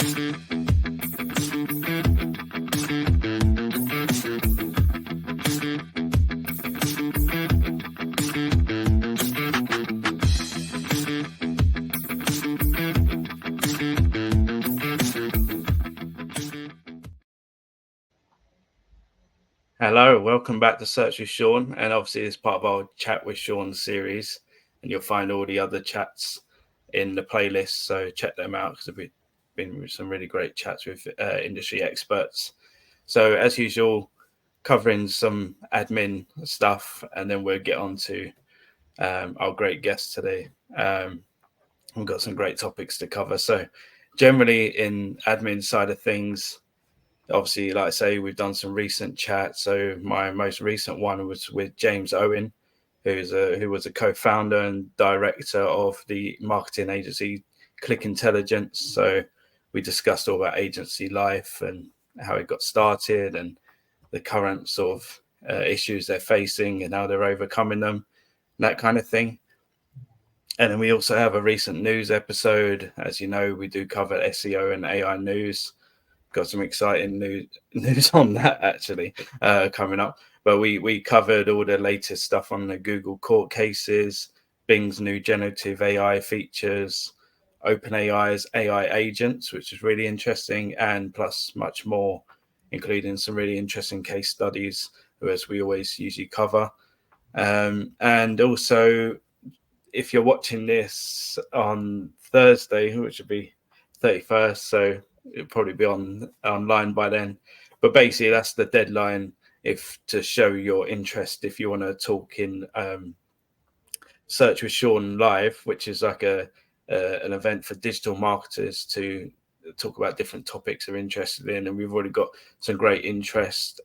Hello, welcome back to Search with Sean, and obviously it's part of our Chat with Sean series, and you'll find all the other chats in the playlist, so check them out because there've been some really great chats with industry experts. So as usual, covering some admin stuff, and then we'll get on to our great guest today. We've got some great topics to cover. So generally in admin side of things, obviously, like I say, we've done some recent chats. So my most recent one was with James Owen, who was a co-founder and director of the marketing agency Click Intelligence. So we discussed all about agency life and how it got started and the current sort of issues they're facing and how they're overcoming them, that kind of thing. And then we also have a recent news episode. As you know, we do cover SEO and AI news. Got some exciting news on that actually coming up. But we covered all the latest stuff on the Google court cases, Bing's new generative AI features, OpenAI's AI agents, which is really interesting, and plus much more, including some really interesting case studies, as we always usually cover. And also, if you're watching this on Thursday, which would be 31st, so it'll probably be online by then. But basically, that's the deadline to show your interest if you want to talk in Search with Sean Live, which is like an event for digital marketers to talk about different topics they're interested in. And we've already got some great interest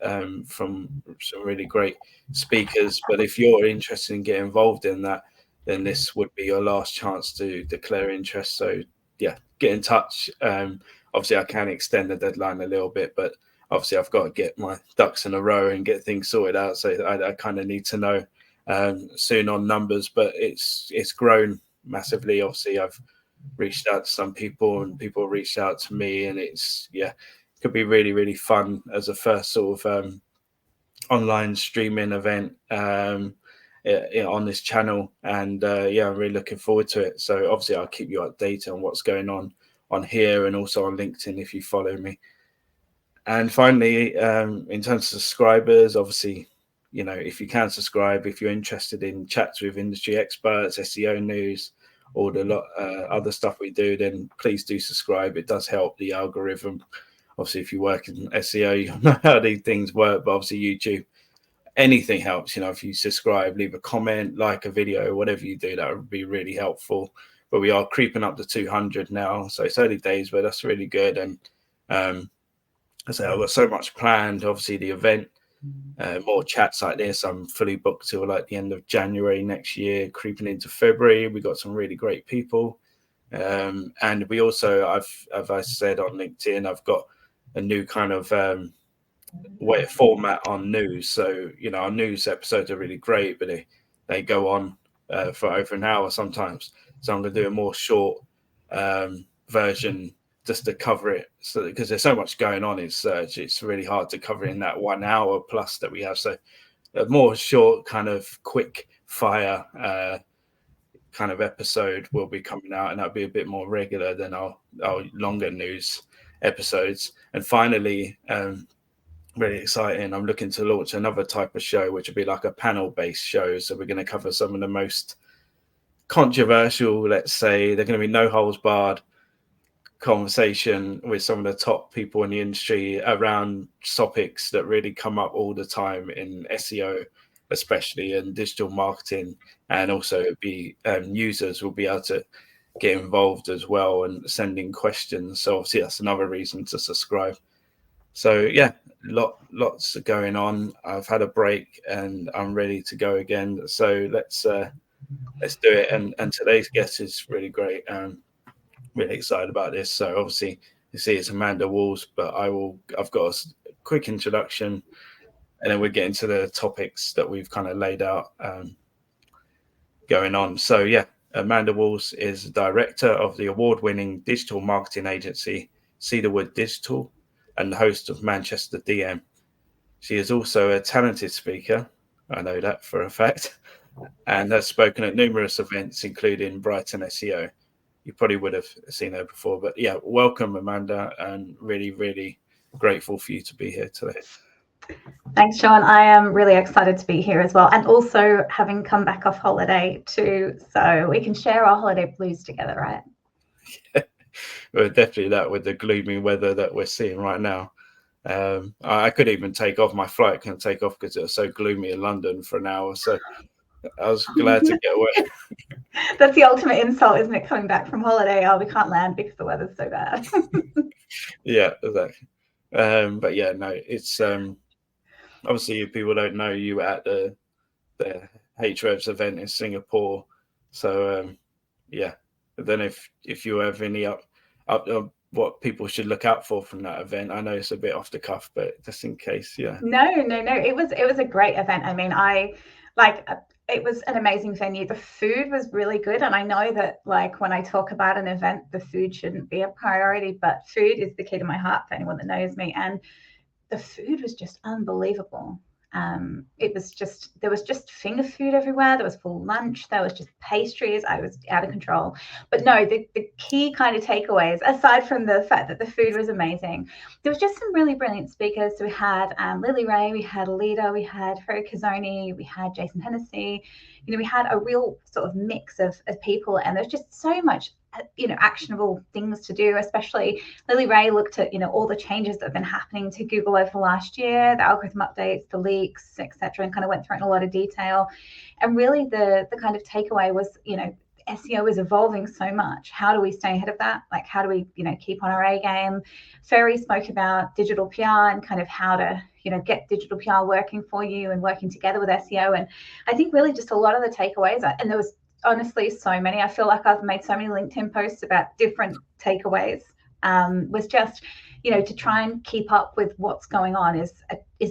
from some really great speakers. But if you're interested in getting involved in that, then this would be your last chance to declare interest. So yeah, get in touch. Obviously, I can extend the deadline a little bit, but obviously I've got to get my ducks in a row and get things sorted out. So I kind of need to know soon on numbers, but it's grown massively. Obviously, I've reached out to some people and people reached out to me, and it could be really, really fun as a first sort of online streaming event on this channel, and I'm really looking forward to it. So obviously I'll keep you updated on what's going on here and also on LinkedIn if you follow me. And finally, in terms of subscribers, obviously, you know, if you can subscribe, if you're interested in chats with industry experts, SEO news, all the other stuff we do, then please do subscribe. It does help the algorithm. Obviously, if you work in SEO, you know how these things work, but obviously YouTube, anything helps. You know, if you subscribe, leave a comment, like a video, whatever you do, that would be really helpful. But we are creeping up to 200 now, so it's early days, but that's really good. And I say I've got so much planned. Obviously, the event, more chats like this. I'm fully booked till like the end of January next year, creeping into February. We got some really great people, and we also, as I said on LinkedIn, I've got a new kind of format on news. So, you know, our news episodes are really great, but they go on for over an hour sometimes. So I'm going to do a more short version just to cover it. So because there's so much going on in search, it's really hard to cover in that 1 hour plus that we have. So a more short kind of quick fire kind of episode will be coming out, and that'll be a bit more regular than our longer news episodes. And finally, really exciting, I'm looking to launch another type of show, which will be like a panel-based show. So we're going to cover some of the most controversial, let's say, they're going to be no holds barred conversation with some of the top people in the industry around topics that really come up all the time in SEO, especially in digital marketing. And also users will be able to get involved as well and sending questions. So obviously that's another reason to subscribe. So yeah, lots going on. I've had a break and I'm ready to go again. So let's do it. And today's guest is really great. Really excited about this. So obviously you see it's Amanda Walls, but I've got a quick introduction, and then we'll get into the topics that we've kind of laid out going on. So yeah, Amanda Walls is the director of the award-winning digital marketing agency Cedarwood Digital and the host of Manchester DM. She is also a talented speaker, I know that for a fact, and has spoken at numerous events, including Brighton SEO. You probably would have seen her before, but yeah, welcome, Amanda, and really, really grateful for you to be here today. Thanks, Sean. I am really excited to be here as well, and also having come back off holiday too, so we can share our holiday blues together, right? Well, definitely that, with the gloomy weather that we're seeing right now. I could even take off. My flight couldn't take off because it was so gloomy in London for an hour, so I was glad to get away. That's the ultimate insult, isn't it? Coming back from holiday, oh, we can't land because the weather's so bad. Yeah, exactly. But yeah, no, it's obviously, if people don't know, you were at the Ahrefs event in Singapore, so yeah. But then if you have any up what people should look out for from that event, I know it's a bit off the cuff, but just in case, yeah. No, it was a great event. I mean, it was an amazing venue. The food was really good, and I know that, like, when I talk about an event, the food shouldn't be a priority, but food is the key to my heart for anyone that knows me, and the food was just unbelievable. There was just finger food everywhere. There was full lunch. There was just pastries. I was out of control. But no, the key kind of takeaways, aside from the fact that the food was amazing, there was just some really brilliant speakers. So we had Lily Ray, we had Alida, we had Ferry Kazoni, we had Jason Hennessy. We had a real sort of mix of people, and there's just so much actionable things to do. Especially Lily Ray looked at all the changes that have been happening to Google over the last year, the algorithm updates, the leaks, etc., and kind of went through it in a lot of detail. And really the kind of takeaway was, SEO is evolving so much. How do we stay ahead of that? Like, how do we keep on our A game? Ferry spoke about digital PR and kind of how to get digital PR working for you and working together with SEO. And I think really just a lot of the takeaways, and there was honestly so many. I feel like I've made so many LinkedIn posts about different takeaways. Was just to try and keep up with what's going on is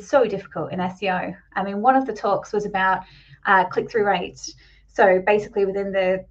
so difficult in SEO. I mean, one of the talks was about click-through rates. So basically, within the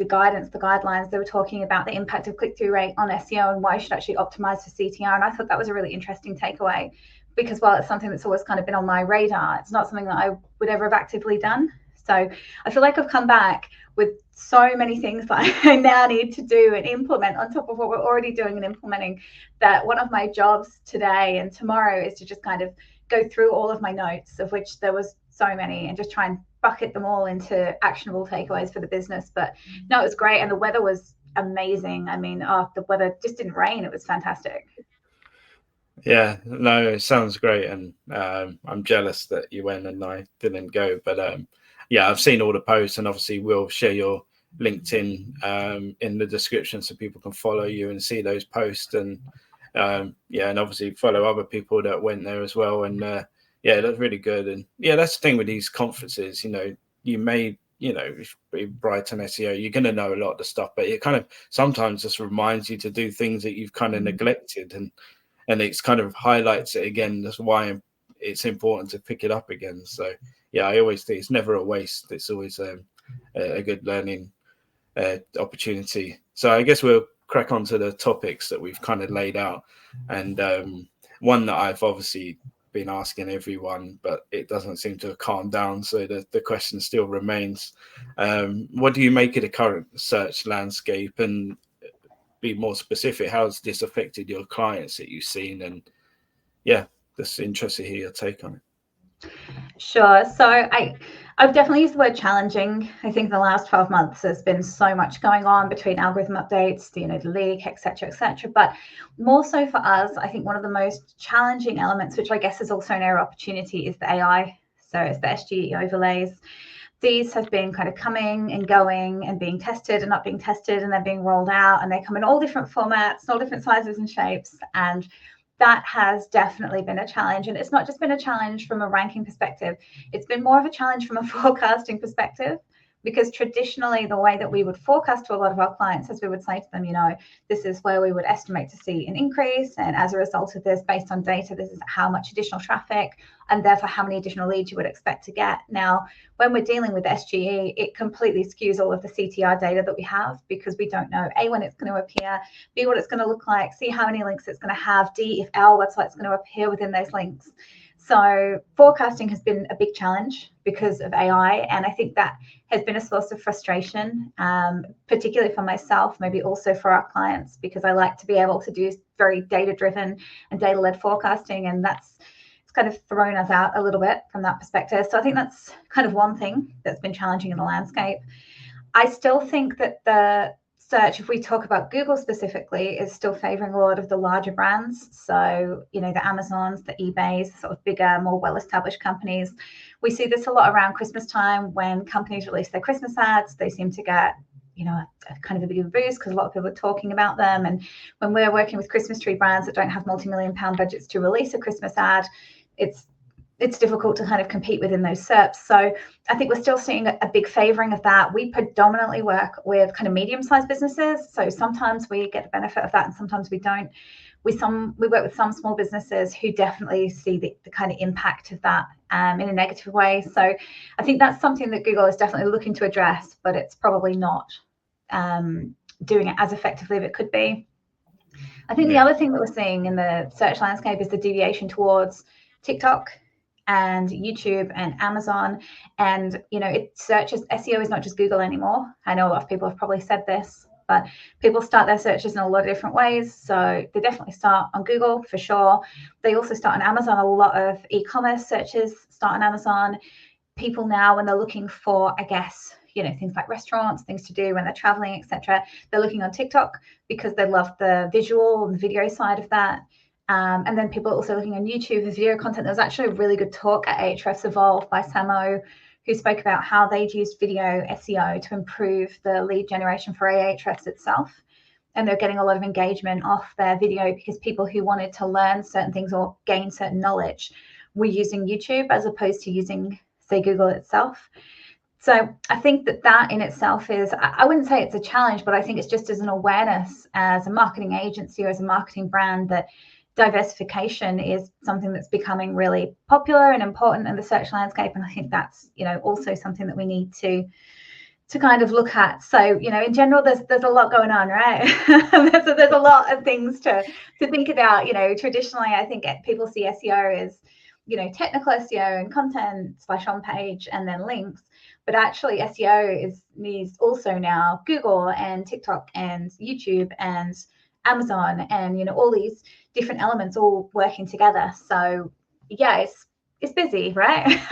guidance, the guidelines, they were talking about the impact of click-through rate on SEO and why you should actually optimize for CTR. And I thought that was a really interesting takeaway, because while it's something that's always kind of been on my radar, it's not something that I would ever have actively done. So I feel like I've come back with so many things that I now need to do and implement on top of what we're already doing and implementing, that one of my jobs today and tomorrow is to just kind of go through all of my notes, of which there was so many, and just try and bucket them all into actionable takeaways for the business. But no, it was great, and the weather was amazing. I mean, the weather just didn't rain. It was fantastic. Yeah, no, it sounds great, and I'm jealous that you went and I didn't go. But yeah, I've seen all the posts, and obviously we'll share your LinkedIn in the description so people can follow you and see those posts, and yeah, and obviously follow other people that went there as well. And yeah, that's really good. And yeah, that's the thing with these conferences. You may Brighton SEO, you're going to know a lot of the stuff, but it kind of sometimes just reminds you to do things that you've kind of neglected, and it's kind of highlights it again. That's why it's important to pick it up again. So yeah, I always think it's never a waste. It's always a good learning opportunity. So I guess we'll crack on to the topics that we've kind of laid out. And one that I've obviously been asking everyone, but it doesn't seem to have calmed down. So the question still remains. What do you make of the current search landscape? And be more specific, how has this affected your clients that you've seen? And yeah, just interested to hear your take on it. Sure. So I've definitely used the word challenging. I think the last 12 months there's been so much going on between algorithm updates, the leak, etc., etc. But more so for us, I think one of the most challenging elements, which I guess is also an area of opportunity, is the AI. So it's the SGE overlays. These have been kind of coming and going and being tested and not being tested, and they're being rolled out, and they come in all different formats, all different sizes and shapes. And that has definitely been a challenge. And it's not just been a challenge from a ranking perspective. It's been more of a challenge from a forecasting perspective, Because traditionally, the way that we would forecast to a lot of our clients is we would say to them, this is where we would estimate to see an increase. And as a result of this, based on data, this is how much additional traffic and therefore how many additional leads you would expect to get. Now, when we're dealing with SGE, it completely skews all of the CTR data that we have, because we don't know, A, when it's going to appear, B, what it's going to look like, C, how many links it's going to have, D, if our website's going to appear within those links. So forecasting has been a big challenge because of AI. And I think that has been a source of frustration, particularly for myself, maybe also for our clients, because I like to be able to do very data-driven and data-led forecasting. And it's kind of thrown us out a little bit from that perspective. So I think that's kind of one thing that's been challenging in the landscape. I still think that the search, if we talk about Google specifically, is still favoring a lot of the larger brands. So, the Amazons, the eBays, sort of bigger, more well-established companies. We see this a lot around Christmas time when companies release their Christmas ads. They seem to get, kind of a bit of a boost because a lot of people are talking about them. And when we're working with Christmas tree brands that don't have multi-million-pound budgets to release a Christmas ad, it's difficult to kind of compete within those SERPs. So I think we're still seeing a big favoring of that. We predominantly work with kind of medium-sized businesses. So sometimes we get the benefit of that and sometimes we don't. We work with some small businesses who definitely see the kind of impact of that in a negative way. So I think that's something that Google is definitely looking to address, but it's probably not doing it as effectively as it could be. I think the other thing that we're seeing in the search landscape is the deviation towards TikTok and YouTube and Amazon. And, searches, SEO is not just Google anymore. I know a lot of people have probably said this, but people start their searches in a lot of different ways. So they definitely start on Google for sure. They also start on Amazon. A lot of e-commerce searches start on Amazon. People now, when they're looking for, I guess, things like restaurants, things to do when they're traveling, etc., they're looking on TikTok because they love the visual and the video side of that. And then people are also looking on YouTube for video content. There was actually a really good talk at Ahrefs Evolve by Samo, who spoke about how they'd used video SEO to improve the lead generation for Ahrefs itself. And they're getting a lot of engagement off their video because people who wanted to learn certain things or gain certain knowledge were using YouTube as opposed to using, say, Google itself. So I think that in itself is, I wouldn't say it's a challenge, but I think it's just as an awareness as a marketing agency or as a marketing brand that diversification is something that's becoming really popular and important in the search landscape. And I think that's, also something that we need to kind of look at. So, in general, there's a lot going on, right? there's a lot of things to think about. Traditionally, I think people see SEO as, technical SEO and content / on page and then links. But actually SEO needs also now Google and TikTok and YouTube and Amazon and, all these different elements all working together. So yeah, it's busy, right?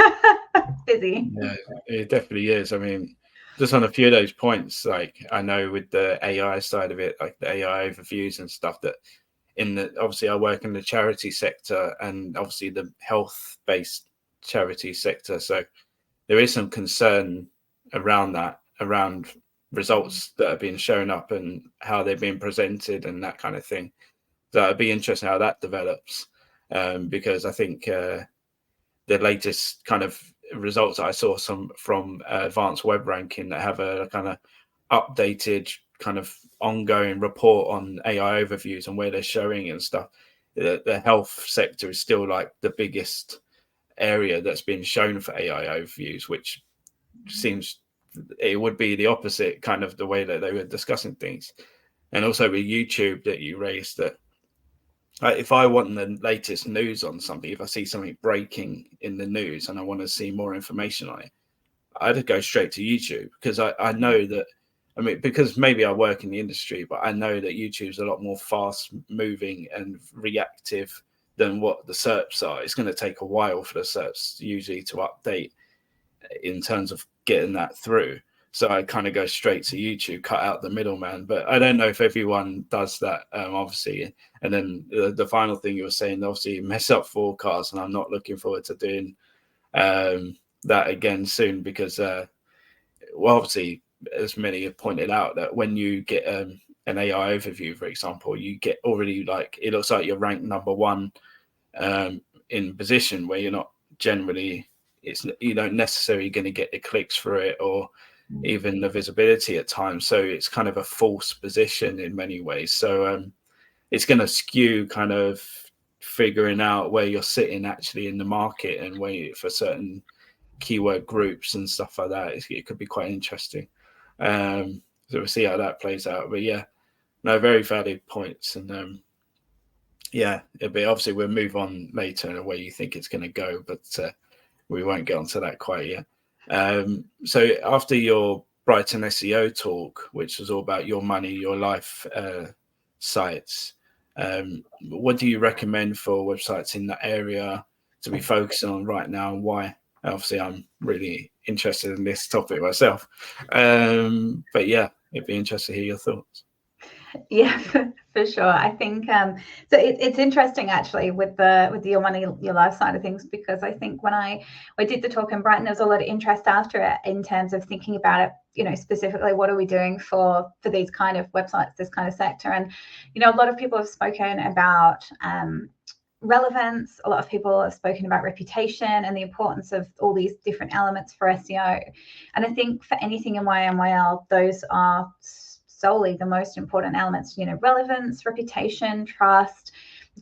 It's busy. Yeah, it definitely is. I mean, just on a few of those points, like I know with the AI side of it, like the AI overviews and stuff, that obviously I work in the charity sector and obviously the health-based charity sector. So there is some concern around results that are being shown up and how they're being presented and that kind of thing. So it'd be interesting how that develops, because I think the latest kind of results that I saw from Advanced Web Ranking that have a kind of updated kind of ongoing report on AI overviews and where they're showing and stuff. The health sector is still like the biggest area that's been shown for AI overviews, which seems it would be the opposite kind of the way that they were discussing things. And also with YouTube that you raised, that if I want the latest news on something, if I see something breaking in the news and I want to see more information on it, I'd go straight to YouTube, because I know that, I mean, because maybe I work in the industry, but I know that YouTube's a lot more fast moving and reactive than what the SERPs are. It's going to take a while for the SERPs usually to update in terms of getting that through. So I kind of go straight to YouTube, cut out the middleman. But I don't know if everyone does that, obviously. And then the final thing you were saying, obviously, mess up forecasts, and I'm not looking forward to doing that again soon, because, obviously, as many have pointed out, that when you get an AI overview, for example, you get already it looks like you're ranked number one in position where you're not generally. You don't necessarily going to get the clicks for it, or even the visibility at times. So it's kind of a false position in many ways. So it's going to skew kind of figuring out where you're sitting actually in the market and where for certain keyword groups and stuff like that. It could be quite interesting. So we'll see how that plays out. But yeah, no, very valid points. And yeah, it'll be obviously we'll move on later in the way you think it's going to go, but we won't get onto that quite yet. So after your Brighton SEO talk, which was all about your money, your life sites, what do you recommend for websites in that area to be focusing on right now, and why? Obviously, I'm really interested in this topic myself. But yeah, it'd be interesting to hear your thoughts. Yeah, for sure. I think so. It's interesting actually with the your money, your life side of things, because I think when I did the talk in Brighton, there was a lot of interest after it in terms of thinking about it. Specifically, what are we doing for these kind of websites, this kind of sector? And a lot of people have spoken about relevance. A lot of people have spoken about reputation and the importance of all these different elements for SEO. And I think for anything in YMYL, those are solely the most important elements, relevance, reputation, trust.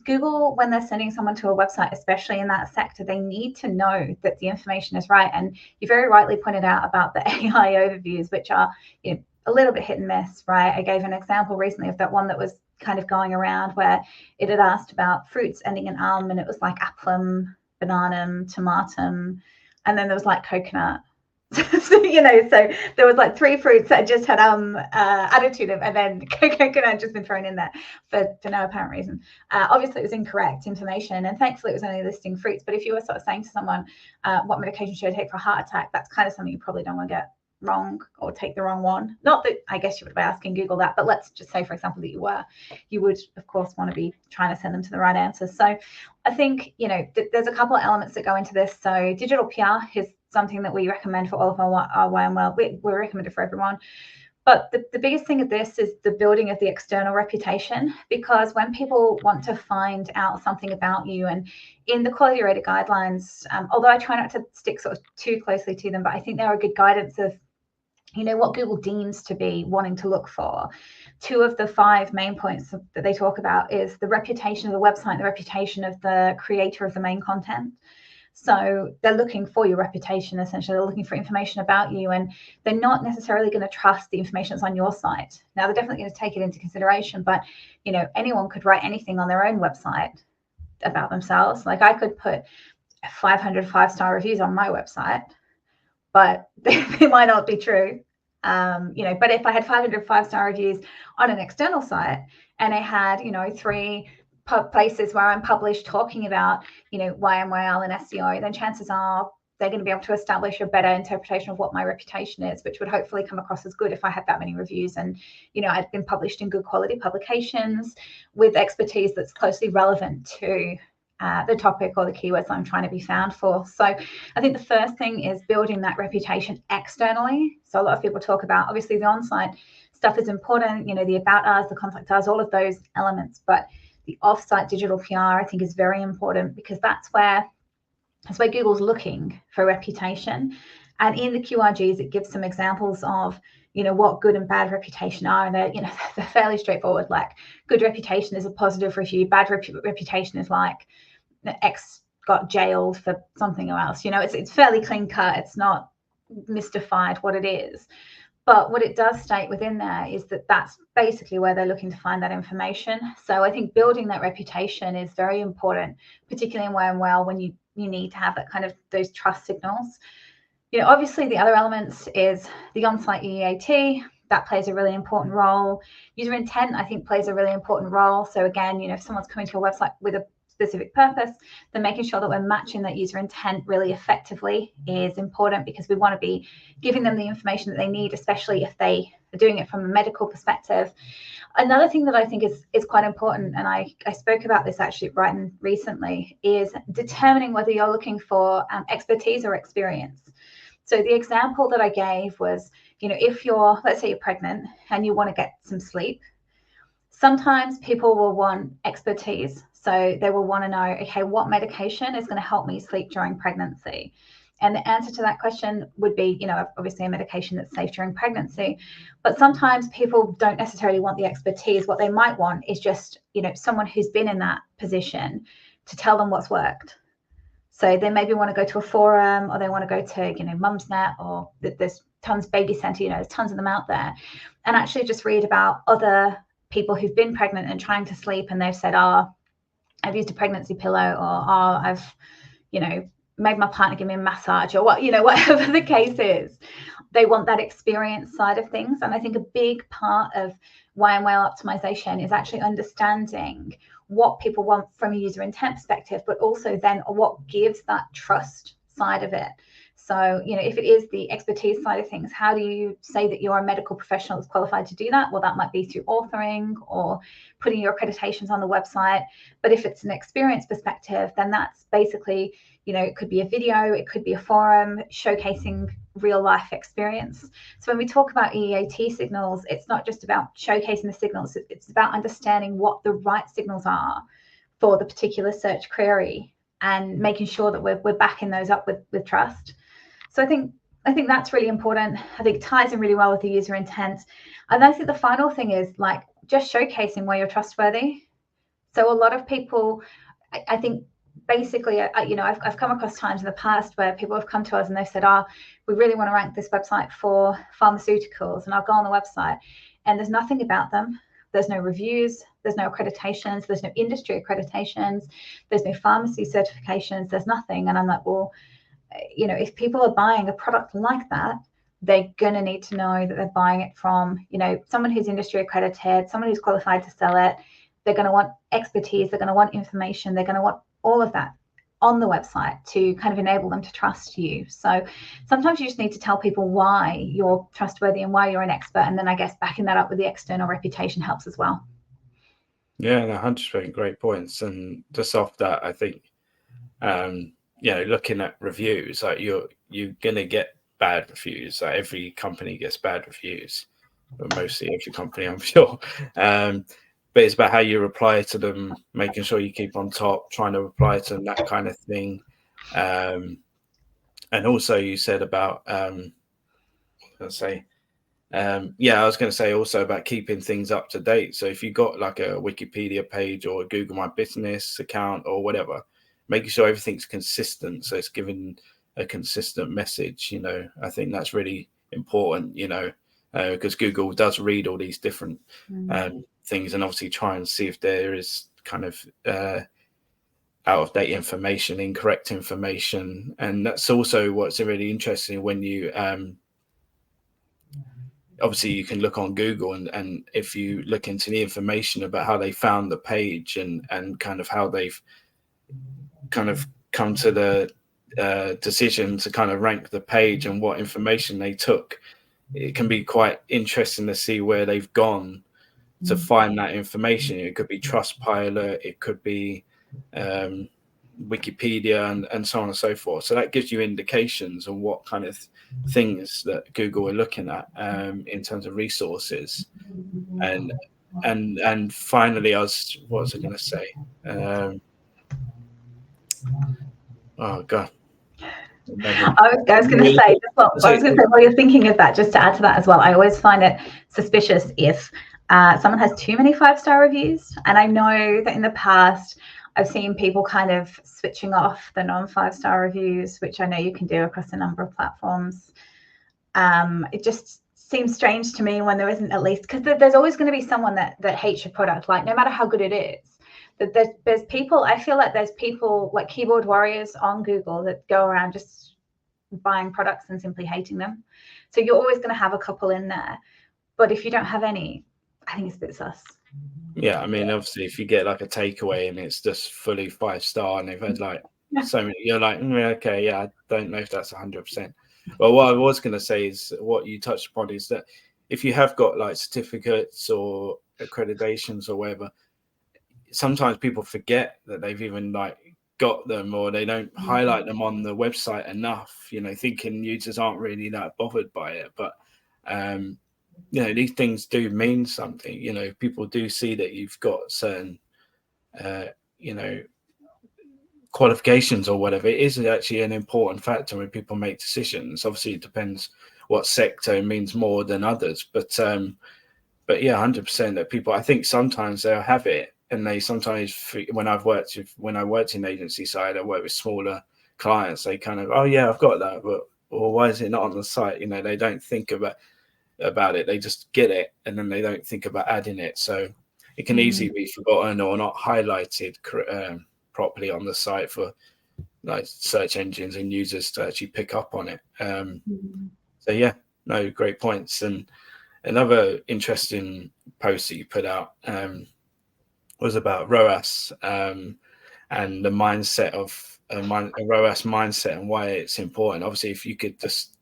Google, when they're sending someone to a website, especially in that sector, they need to know that the information is right. And you very rightly pointed out about the AI overviews, which are a little bit hit and miss, right? I gave an example recently of that one that was kind of going around where it had asked about fruits ending in and it was like applum, bananum, tomatum, and then there was like coconut. So there was like 3 fruits that just had added to them, and then coconut had just been thrown in there for no apparent reason. Obviously, it was incorrect information, and thankfully, it was only listing fruits. But if you were sort of saying to someone, what medication should I take for a heart attack, that's kind of something you probably don't want to get wrong or take the wrong one. Not that I guess you would be asking Google that, but let's just say, for example, that you would of course want to be trying to send them to the right answer. So I think there's a couple of elements that go into this. So digital PR is something that we recommend for all of our YMYL. We recommend it for everyone. But the biggest thing of this is the building of the external reputation, because when people want to find out something about you, and in the quality rated guidelines, although I try not to stick sort of too closely to them, but I think they're a good guidance of what Google deems to be wanting to look for. 2 of the 5 main points that they talk about is the reputation of the website, the reputation of the creator of the main content. So they're looking for your reputation, essentially. They're looking for information about you, and they're not necessarily going to trust the information that's on your site. Now, they're definitely going to take it into consideration, but anyone could write anything on their own website about themselves. Like I could put 500 5-star reviews on my website, but they might not be true. But if I had 500 5-star reviews on an external site, and I had 3 places where I'm published talking about YMYL and SEO, then chances are they're going to be able to establish a better interpretation of what my reputation is, which would hopefully come across as good if I had that many reviews, and I've been published in good quality publications with expertise that's closely relevant to the topic or the keywords I'm trying to be found for. So I think the first thing is building that reputation externally. So a lot of people talk about, obviously, the on-site stuff is important, the about us, the contact us, all of those elements, but the off-site digital PR, I think, is very important, because that's where Google's looking for reputation. And in the QRGs, it gives some examples of what good and bad reputation are, and they're fairly straightforward. Like, good reputation is a positive review, bad reputation is like X got jailed for something else. It's fairly clean cut. It's not mystified what it is. But what it does state within there is that that's basically where they're looking to find that information. So I think building that reputation is very important, particularly in YMYL, when you need to have that kind of those trust signals. Obviously, the other elements is the on-site EAT. That plays a really important role. User intent, I think, plays a really important role. So again, if someone's coming to a website with a specific purpose, then making sure that we're matching that user intent really effectively is important, because we want to be giving them the information that they need, especially if they are doing it from a medical perspective. Another thing that I think is quite important, and I spoke about this actually at Brighton recently, is determining whether you're looking for expertise or experience. So the example that I gave was, if let's say you're pregnant and you want to get some sleep, sometimes people will want expertise. So they will want to know, okay, what medication is going to help me sleep during pregnancy? And the answer to that question would be, obviously a medication that's safe during pregnancy. But sometimes people don't necessarily want the expertise. What they might want is just, someone who's been in that position to tell them what's worked. So they maybe want to go to a forum, or they want to go to, Mumsnet, or there's tons, Baby Center, there's tons of them out there, and actually just read about other people who've been pregnant and trying to sleep, and they've said, I've used a pregnancy pillow, or I've, made my partner give me a massage, or whatever the case is. They want that experience side of things. And I think a big part of YMYL optimization is actually understanding what people want from a user intent perspective, but also then what gives that trust side of it. So, if it is the expertise side of things, how do you say that you're a medical professional that's qualified to do that? Well, that might be through authoring or putting your accreditations on the website. But if it's an experience perspective, then that's basically, it could be a video, it could be a forum showcasing real life experience. So when we talk about EAT signals, it's not just about showcasing the signals, it's about understanding what the right signals are for the particular search query and making sure that we're backing those up with trust. So I think that's really important. I think it ties in really well with the user intent. And I think the final thing is just showcasing where you're trustworthy. So a lot of people, I think basically, I've come across times in the past where people have come to us and they've said, we really want to rank this website for pharmaceuticals. And I'll go on the website and there's nothing about them. There's no reviews, there's no accreditations, there's no industry accreditations, there's no pharmacy certifications, there's nothing. And I'm like, well, if people are buying a product like that, they're going to need to know that they're buying it from, someone who's industry accredited, someone who's qualified to sell it. They're going to want expertise, they're going to want information, they're going to want all of that on the website to kind of enable them to trust you. So sometimes you just need to tell people why you're trustworthy and why you're an expert. And then I guess backing that up with the external reputation helps as well. Yeah, 100% great points. And just off that, I think, looking at reviews, you're going to get bad reviews. Every company gets bad reviews, but mostly every company, I'm sure. But it's about how you reply to them, making sure you keep on top, trying to reply to them, that kind of thing. And also you said about, I was going to say also about keeping things up to date. So if you got like a Wikipedia page or a Google My Business account or whatever, making sure everything's consistent. So it's giving a consistent message, I think that's really important, because Google does read all these different things and obviously try and see if there is kind of out of date information, incorrect information. And that's also what's really interesting when you obviously you can look on Google and if you look into the information about how they found the page and kind of how they've kind of come to the decision to kind of rank the page and what information they took, it can be quite interesting to see where they've gone to find that information. It could be Trustpilot, it could be Wikipedia and so on and so forth. So that gives you indications on what kind of things that Google are looking at in terms of resources. And finally, what was I going to say? Oh God. I was going to say, while you're thinking of that, just to add to that as well, I always find it suspicious if someone has too many 5-star reviews. And I know that in the past, I've seen people kind of switching off the non-5-star reviews, which I know you can do across a number of platforms. It just seems strange to me when there isn't at least, because there's always going to be someone that hates your product, like no matter how good it is. That there's people, I feel like there's people like keyboard warriors on Google that go around just buying products and simply hating them. So you're always going to have a couple in there. But if you don't have any, I think it's a bit sus. Yeah, I mean, obviously, if you get like a takeaway and it's just fully 5-star and they've had like so many, you're like, okay, yeah, I don't know if that's 100%. Well, what I was going to say is what you touched upon is that if you have got like certificates or accreditations or whatever, sometimes people forget that they've even like got them, or they don't highlight them on the website enough, thinking users aren't really that bothered by it. But these things do mean something. People do see that you've got certain qualifications or whatever, it is actually an important factor when people make decisions. Obviously, it depends what sector means more than others, but yeah, 100% that people, I think sometimes they'll have it, and they sometimes, when I worked in agency side, I worked with smaller clients, they kind of, oh yeah, I've got that, but or why is it not on the site? You know, they don't think about it, they just get it, and then they don't think about adding it. So it can easily be forgotten or not highlighted properly on the site for like search engines and users to actually pick up on it. So yeah, no, great points. And another interesting post that you put out was about ROAS and the mindset of a ROAS mindset and why it's important. Obviously, if you could just,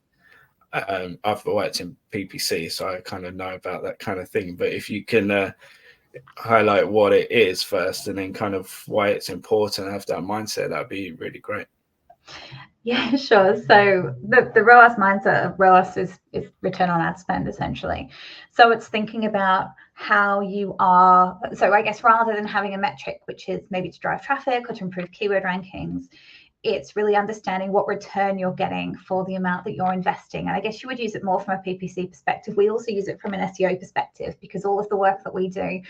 I've worked in PPC, so I kind of know about that kind of thing. But if you can highlight what it is first, and then kind of why it's important to have that mindset, that'd be really great. Yeah, sure. So the ROAS mindset of ROAS is return on ad spend, essentially. So it's thinking about how you are. So I guess rather than having a metric, which is maybe to drive traffic or to improve keyword rankings, it's really understanding what return you're getting for the amount that you're investing. And I guess you would use it more from a PPC perspective. We also use it from an SEO perspective, because all of the work that we do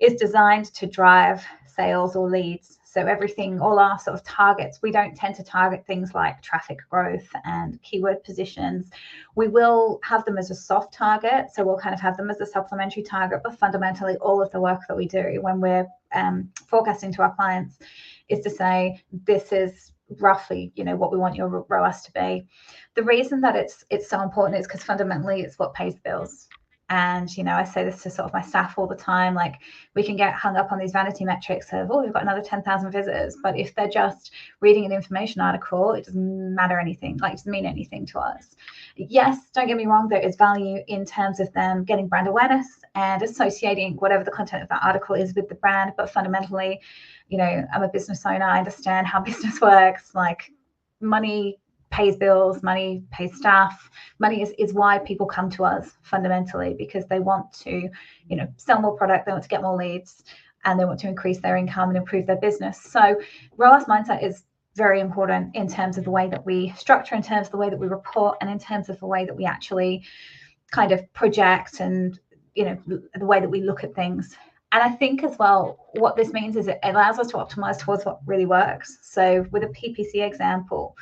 is designed to drive sales or leads. So everything, all our sort of targets, we don't tend to target things like traffic growth and keyword positions. We will have them as a soft target. So we'll kind of have them as a supplementary target, but fundamentally all of the work that we do when we're forecasting to our clients is to say, this is roughly, you know, what we want your ROAS to be. The reason that it's so important is because fundamentally it's what pays the bills. And, you know, I say this to sort of my staff all the time, like we can get hung up on these vanity metrics of, oh, we've got another 10,000 visitors. But if they're just reading an information article, it doesn't matter anything, like it doesn't mean anything to us. Yes, don't get me wrong, there is value in terms of them getting brand awareness and associating whatever the content of that article is with the brand. But fundamentally, you know, I'm a business owner, I understand how business works, like money pays bills, money pays staff. Money is why people come to us fundamentally, because they want to, you know, sell more product, they want to get more leads, and they want to increase their income and improve their business. So ROAS mindset is very important in terms of the way that we structure, in terms of the way that we report, and in terms of the way that we actually kind of project and, you know, the way that we look at things. And I think as well, what this means is it allows us to optimize towards what really works. So with a PPC example,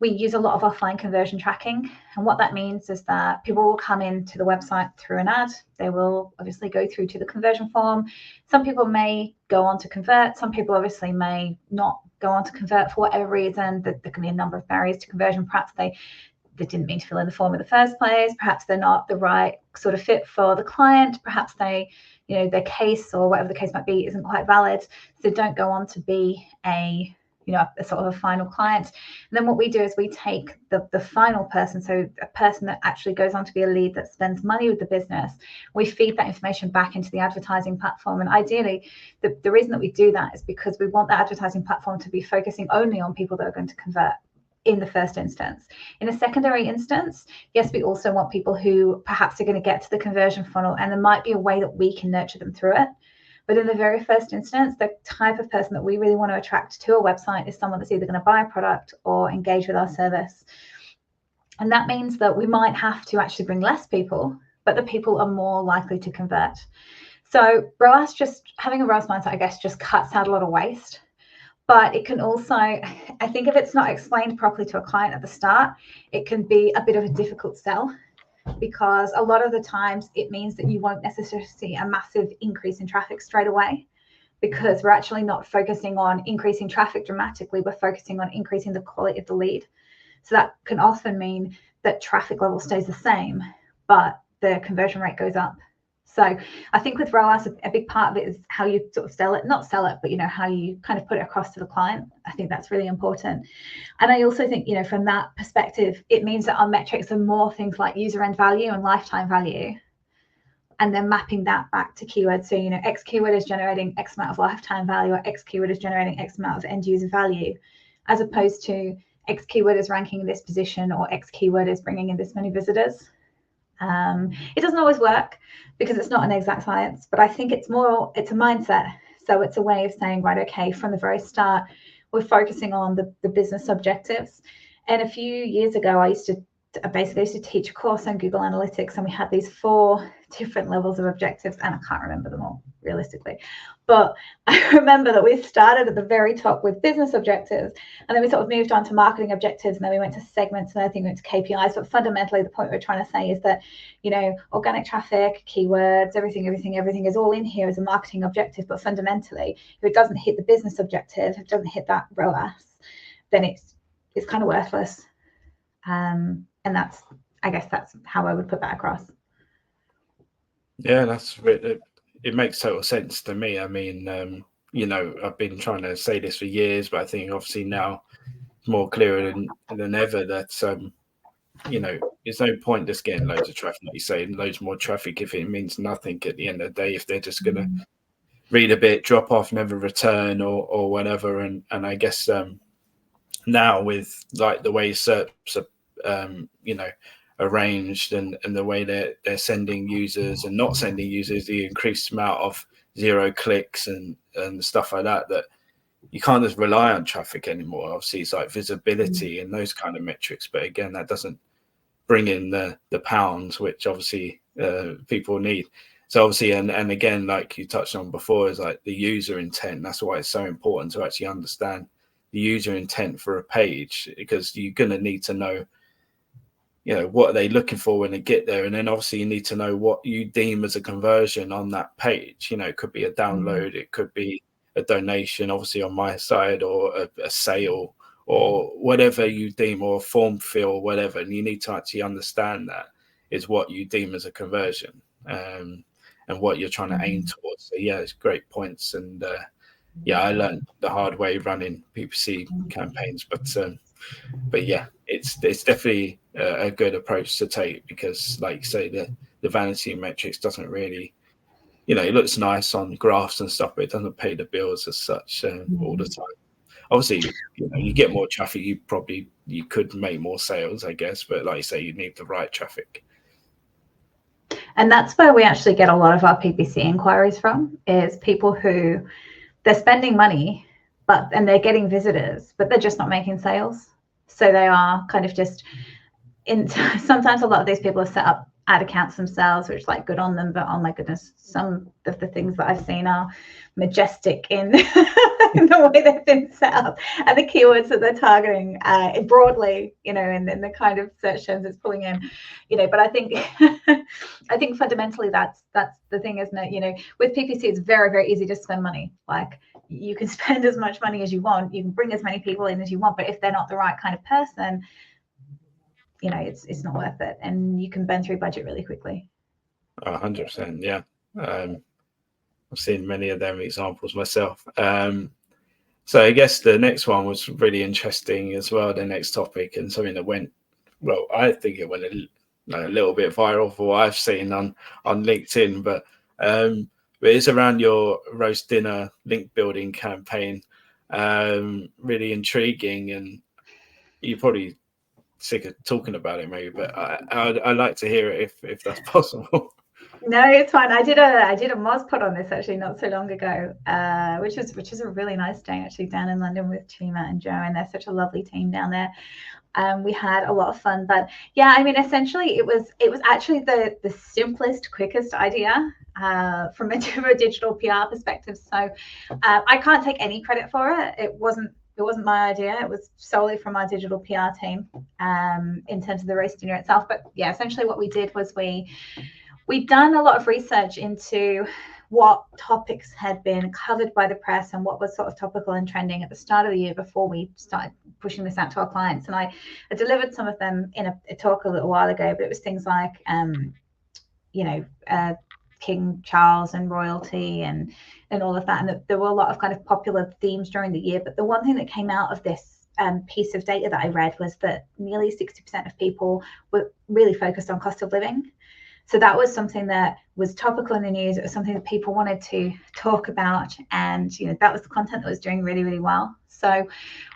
we use a lot of offline conversion tracking. And what that means is that people will come into the website through an ad. They will obviously go through to the conversion form. Some people may go on to convert. Some people obviously may not go on to convert for whatever reason. There can be a number of barriers to conversion. Perhaps they didn't mean to fill in the form in the first place. Perhaps they're not the right sort of fit for the client. Perhaps they, you know, their case or whatever the case might be isn't quite valid. So don't go on to be a, you know, a sort of a final client. And then what we do is we take the final person, so a person that actually goes on to be a lead that spends money with the business, we feed that information back into the advertising platform. And ideally, the reason that we do that is because we want the advertising platform to be focusing only on people that are going to convert in the first instance. In a secondary instance, yes, we also want people who perhaps are going to get to the conversion funnel, and there might be a way that we can nurture them through it. But in the very first instance, the type of person that we really want to attract to a website is someone that's either going to buy a product or engage with our service. And that means that we might have to actually bring less people, but the people are more likely to convert. So ROAS, just having a ROAS mindset, I guess, just cuts out a lot of waste. But it can also, I think if it's not explained properly to a client at the start, it can be a bit of a difficult sell, because a lot of the times it means that you won't necessarily see a massive increase in traffic straight away, because we're actually not focusing on increasing traffic dramatically. We're focusing on increasing the quality of the lead. So that can often mean that traffic level stays the same, but the conversion rate goes up. So I think with ROAS, a big part of it is how you sort of sell it, not sell it, but, you know, how you kind of put it across to the client. I think that's really important. And I also think, you know, from that perspective, it means that our metrics are more things like user end value and lifetime value, and then mapping that back to keywords. So, you know, X keyword is generating X amount of lifetime value, or X keyword is generating X amount of end user value, as opposed to X keyword is ranking in this position, or X keyword is bringing in this many visitors. It doesn't always work because it's not an exact science, but I think it's a mindset. So it's a way of saying, right, okay, from the very start, we're focusing on the business objectives. And a few years ago, I used to teach a course on Google Analytics, and we had these 4 different levels of objectives, and I can't remember them all realistically. But I remember that we started at the very top with business objectives, and then we sort of moved on to marketing objectives, and then we went to segments, and I think we went to KPIs. But fundamentally, the point we're trying to say is that, you know, organic traffic, keywords, everything is all in here as a marketing objective. But fundamentally, if it doesn't hit the business objective, if it doesn't hit that ROAS, then it's kind of worthless. And I guess that's how I would put that across. Yeah, it makes total sense to me. I mean, you know, I've been trying to say this for years, but I think obviously now it's more clearer than ever that, you know, there's no point just getting loads of traffic, like you say, loads more traffic if it means nothing at the end of the day, if they're just going to read a bit, drop off, never return or whatever. And I guess now with like the way SERPs are, you know, arranged and the way they're sending users and not sending users, the increased amount of 0 clicks and stuff like that, that you can't just rely on traffic anymore. Obviously, it's like visibility and those kind of metrics. But again, that doesn't bring in the pounds, which obviously people need. So obviously, and again, like you touched on before, is like the user intent. That's why it's so important to actually understand the user intent for a page, because you're going to need to know, you know, what are they looking for when they get there, and then obviously you need to know what you deem as a conversion on that page. You know, it could be a download, it could be a donation, obviously on my side, or a sale, or whatever you deem, or a form fill, whatever. And you need to actually understand that is what you deem as a conversion, and what you're trying to aim towards. So yeah, it's great points. And yeah, I learned the hard way running PPC campaigns, but yeah, it's definitely a good approach to take, because like you say, the vanity metrics doesn't really, you know, it looks nice on graphs and stuff, but it doesn't pay the bills as such all the time. Obviously, you know, you get more traffic, you could make more sales, I guess, but like you say, you need the right traffic. And that's where we actually get a lot of our PPC inquiries from, is people who they're spending money, and they're getting visitors, but they're just not making sales. So they are kind of just sometimes a lot of these people have set up ad accounts themselves, which is like good on them, but oh my goodness, some of the things that I've seen are majestic in the way they've been set up and the keywords that they're targeting broadly, you know, and then the kind of search terms it's pulling in, you know. But I think fundamentally that's the thing, isn't it? You know, with PPC, it's very, very easy to spend money. Like, you can spend as much money as you want, you can bring as many people in as you want, but if they're not the right kind of person, you know, it's not worth it, and you can burn through budget really quickly. 100%, yeah. I've seen many of them examples myself. So I guess the next one was really interesting as well, the next topic, and something that went, well, I think it went a little bit viral for what I've seen on LinkedIn, but it's around your roast dinner link building campaign. Really intriguing, and you probably sick of talking about it maybe, but I'd like to hear it if that's possible. No, it's fine. I did a Moz pod on this actually not so long ago, which is a really nice day actually down in London with Chima and Joe, and they're such a lovely team down there. We had a lot of fun, but yeah, I mean, essentially it was actually the simplest, quickest idea from a digital PR perspective. So I can't take any credit for it. It wasn't my idea. It was solely from our digital PR team in terms of the roast dinner itself. But yeah, essentially what we did was we'd done a lot of research into what topics had been covered by the press and what was sort of topical and trending at the start of the year before we started pushing this out to our clients. And I delivered some of them in a talk a little while ago, but it was things like, you know, King Charles and royalty and all of that. And there were a lot of kind of popular themes during the year. But the one thing that came out of this piece of data that I read was that nearly 60% of people were really focused on cost of living. So that was something that was topical in the news. It was something that people wanted to talk about. And, you know, that was the content that was doing really, really well. So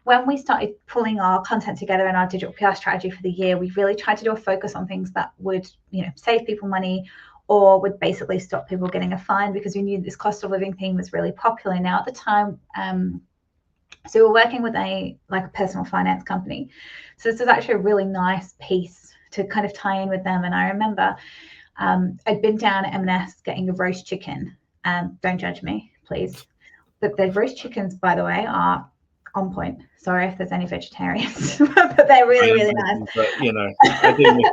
when we started pulling our content together in our digital PR strategy for the year, we really tried to do a focus on things that would, you know, save people money or would basically stop people getting a fine, because we knew this cost of living theme was really popular. Now, at the time, So we're working with a personal finance company. So this is actually a really nice piece to kind of tie in with them. And I remember I'd been down at M&S getting a roast chicken. Don't judge me, please. But the roast chickens, by the way, are on point. Sorry if there's any vegetarians, but they're really, really nice. But I do miss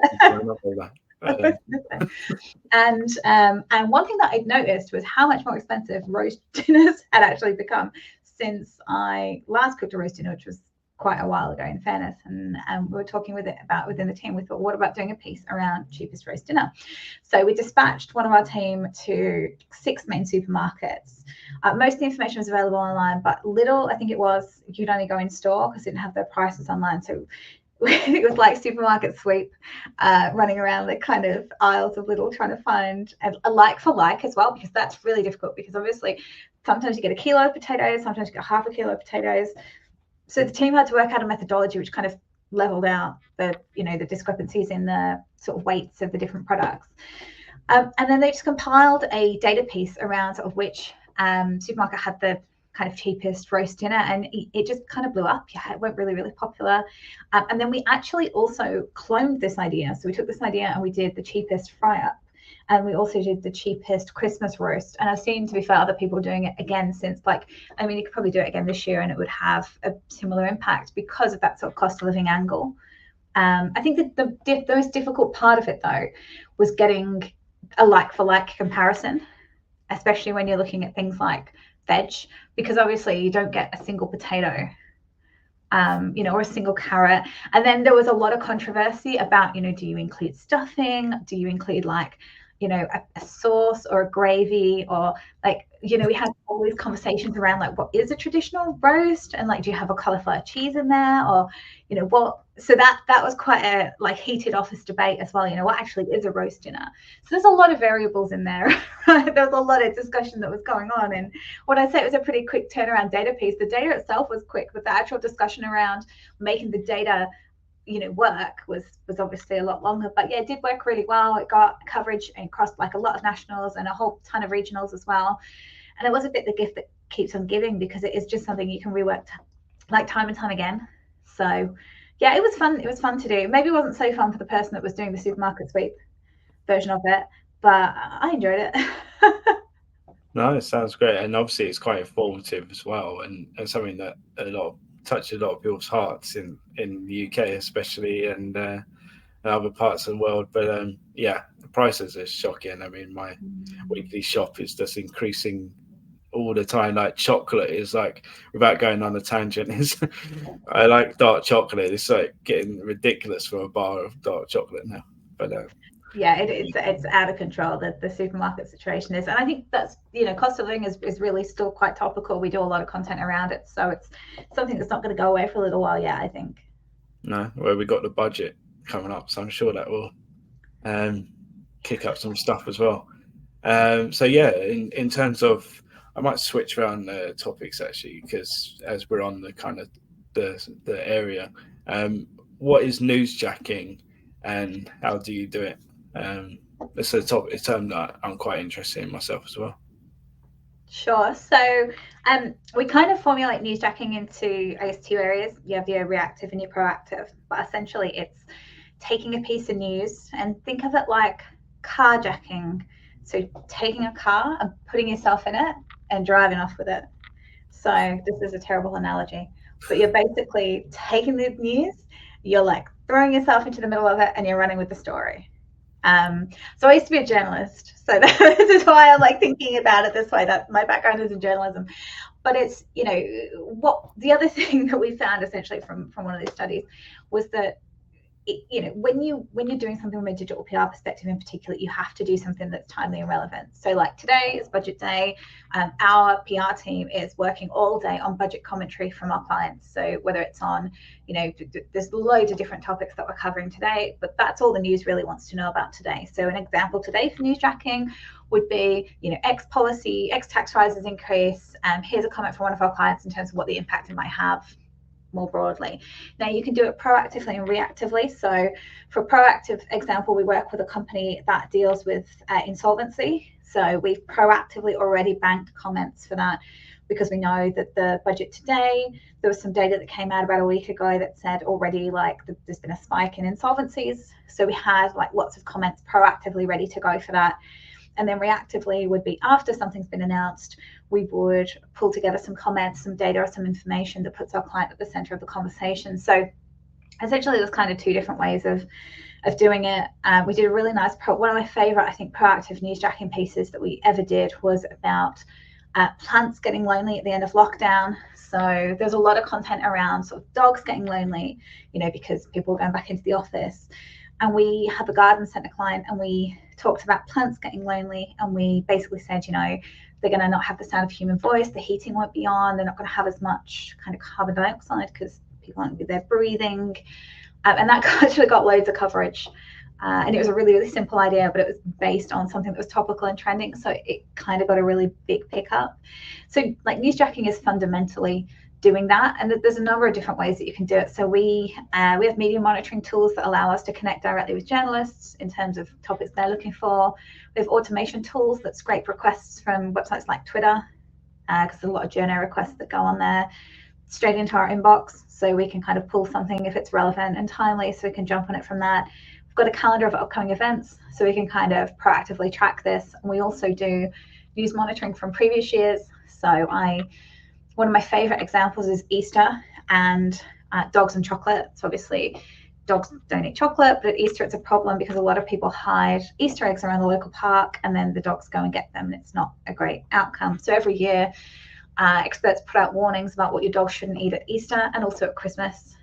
and one thing that I'd noticed was how much more expensive roast dinners had actually become since I last cooked a roast dinner, which was quite a while ago, in fairness. And we were talking within the team. We thought, what about doing a piece around cheapest roast dinner? So we dispatched one of our team to 6 main supermarkets. Most of the information was available online, but little, I think it was, you'd only go in store because it didn't have their prices online. So it was like supermarket sweep, running around the kind of aisles of Lidl trying to find a like for like as well, because that's really difficult, because obviously sometimes you get a kilo of potatoes, sometimes you get half a kilo of potatoes. So the team had to work out a methodology which kind of leveled out the discrepancies in the sort of weights of the different products. And then they just compiled a data piece around sort of which supermarket had the kind of cheapest roast dinner, and it just kind of blew up. Yeah, it went really, really popular. And then we actually also cloned this idea. So we took this idea and we did the cheapest fry up, and we also did the cheapest Christmas roast. And I've seen, to be fair, other people doing it again since, you could probably do it again this year and it would have a similar impact because of that sort of cost of living angle. I think that the most difficult part of it, though, was getting a like for like comparison, especially when you're looking at things like veg, because obviously you don't get a single potato, or a single carrot. And then there was a lot of controversy about, do you include stuffing? Do you include a sauce or a gravy, or we had all these conversations around what is a traditional roast, and do you have a cauliflower cheese in there, or what? So that was quite a heated office debate as well. What actually is a roast dinner? So there's a lot of variables in there. Right? There was a lot of discussion that was going on, and what I'd say it was a pretty quick turnaround data piece. The data itself was quick, but the actual discussion around making the data work was obviously a lot longer. But yeah, it did work really well. It got coverage across a lot of nationals and a whole ton of regionals as well. And it was a bit the gift that keeps on giving, because it is just something you can rework time and time again. So yeah, it was fun. It was fun to do. Maybe it wasn't so fun for the person that was doing the supermarket sweep version of it, but I enjoyed it. No, it sounds great, and obviously it's quite informative as well, and something that touched a lot of people's hearts in the UK especially, and other parts of the world. But yeah, the prices are shocking. I mean, my weekly shop is just increasing all the time. Chocolate is without going on a tangent, is I like dark chocolate. It's getting ridiculous for a bar of dark chocolate now. But yeah, it's out of control. The supermarket situation is, and I think that's cost of living is really still quite topical. We do a lot of content around it, so it's something that's not going to go away for a little while yet, I think. No, well, we got the budget coming up, so I'm sure that will kick up some stuff as well. So yeah, in terms of, I might switch around the topics actually, because as we're on the kind of the area, what is newsjacking and how do you do it? It's a term that I'm quite interested in myself as well. Sure. So we kind of formulate newsjacking into, I guess, 2 areas. You have your reactive and your proactive, but essentially it's taking a piece of news, and think of it like carjacking. So taking a car and putting yourself in it and driving off with it. So this is a terrible analogy, but you're basically taking the news, you're throwing yourself into the middle of it, and you're running with the story. So I used to be a journalist, so this is why I'm thinking about it this way, that my background is in journalism. But it's, what the other thing that we found essentially from one of these studies was that when you're doing something from a digital PR perspective in particular, you have to do something that's timely and relevant. So today is budget day. Our PR team is working all day on budget commentary from our clients. So whether it's on, there's loads of different topics that we're covering today, but that's all the news really wants to know about today. So an example today for newsjacking would be, X policy, X tax rises increase. Here's a comment from one of our clients in terms of what the impact it might have more broadly. Now you can do it proactively and reactively. So for proactive example, we work with a company that deals with insolvency. So we've proactively already banked comments for that. because we know that the budget today, there was some data that came out about a week ago that said already like there's been a spike in insolvencies. So we had like lots of comments proactively ready to go for that. And then reactively would be after something's been announced, we would pull together some comments, some data, or some information that puts our client at the center of the conversation. So essentially there's kind of two different ways of doing it. We did a really nice, one of my favorite, I think, proactive newsjacking pieces that we ever did was about plants getting lonely at the end of lockdown. So there's a lot of content around sort of dogs getting lonely, because people are going back into the office. And we have a garden centre client, and we talked about plants getting lonely, and we basically said, they're going to not have the sound of human voice, the heating won't be on, they're not going to have as much kind of carbon dioxide because people aren't there breathing. And that actually got loads of coverage. And it was a really, really simple idea, but it was based on something that was topical and trending. So it kind of got a really big pickup. So like newsjacking is fundamentally doing that. And there's a number of different ways that you can do it. So we have media monitoring tools that allow us to connect directly with journalists in terms of topics they're looking for. We have automation tools that scrape requests from websites like Twitter, because there's a lot of journal requests that go on there, straight into our inbox. So we can kind of pull something if it's relevant and timely, so we can jump on it from that. We've got a calendar of upcoming events, so we can kind of proactively track this. And we also do news monitoring from previous years. So one of my favorite examples is Easter and dogs and chocolate. So obviously dogs don't eat chocolate, but at Easter it's a problem because a lot of people hide Easter eggs around the local park, and then the dogs go and get them, and it's not a great outcome. So every year experts put out warnings about what your dog shouldn't eat at Easter and also at Christmas.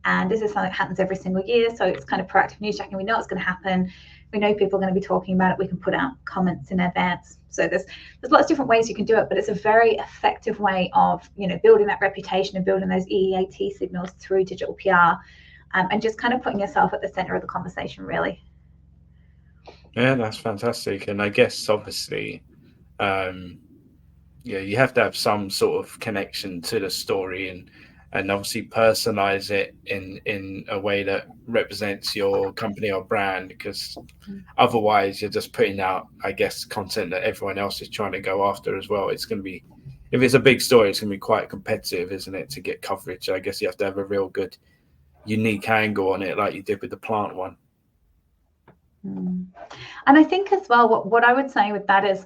And this is something that happens every single year. So it's kind of proactive newsjacking. We know it's going to happen. We know people are going to be talking about it. We can put out comments in advance. So there's lots of different ways you can do it, but it's a very effective way of, building that reputation and building those EEAT signals through digital PR, and just kind of putting yourself at the center of the conversation, really. Yeah, that's fantastic. And I guess obviously, you have to have some sort of connection to the story and obviously personalize it in a way that represents your company or brand, because otherwise you're just putting out, I guess, content that everyone else is trying to go after as well. It's going to be, if it's a big story, it's going to be quite competitive, isn't it, to get coverage? I guess you have to have a real good, unique angle on it, like you did with the plant one. And I think as well, what I would say with that is,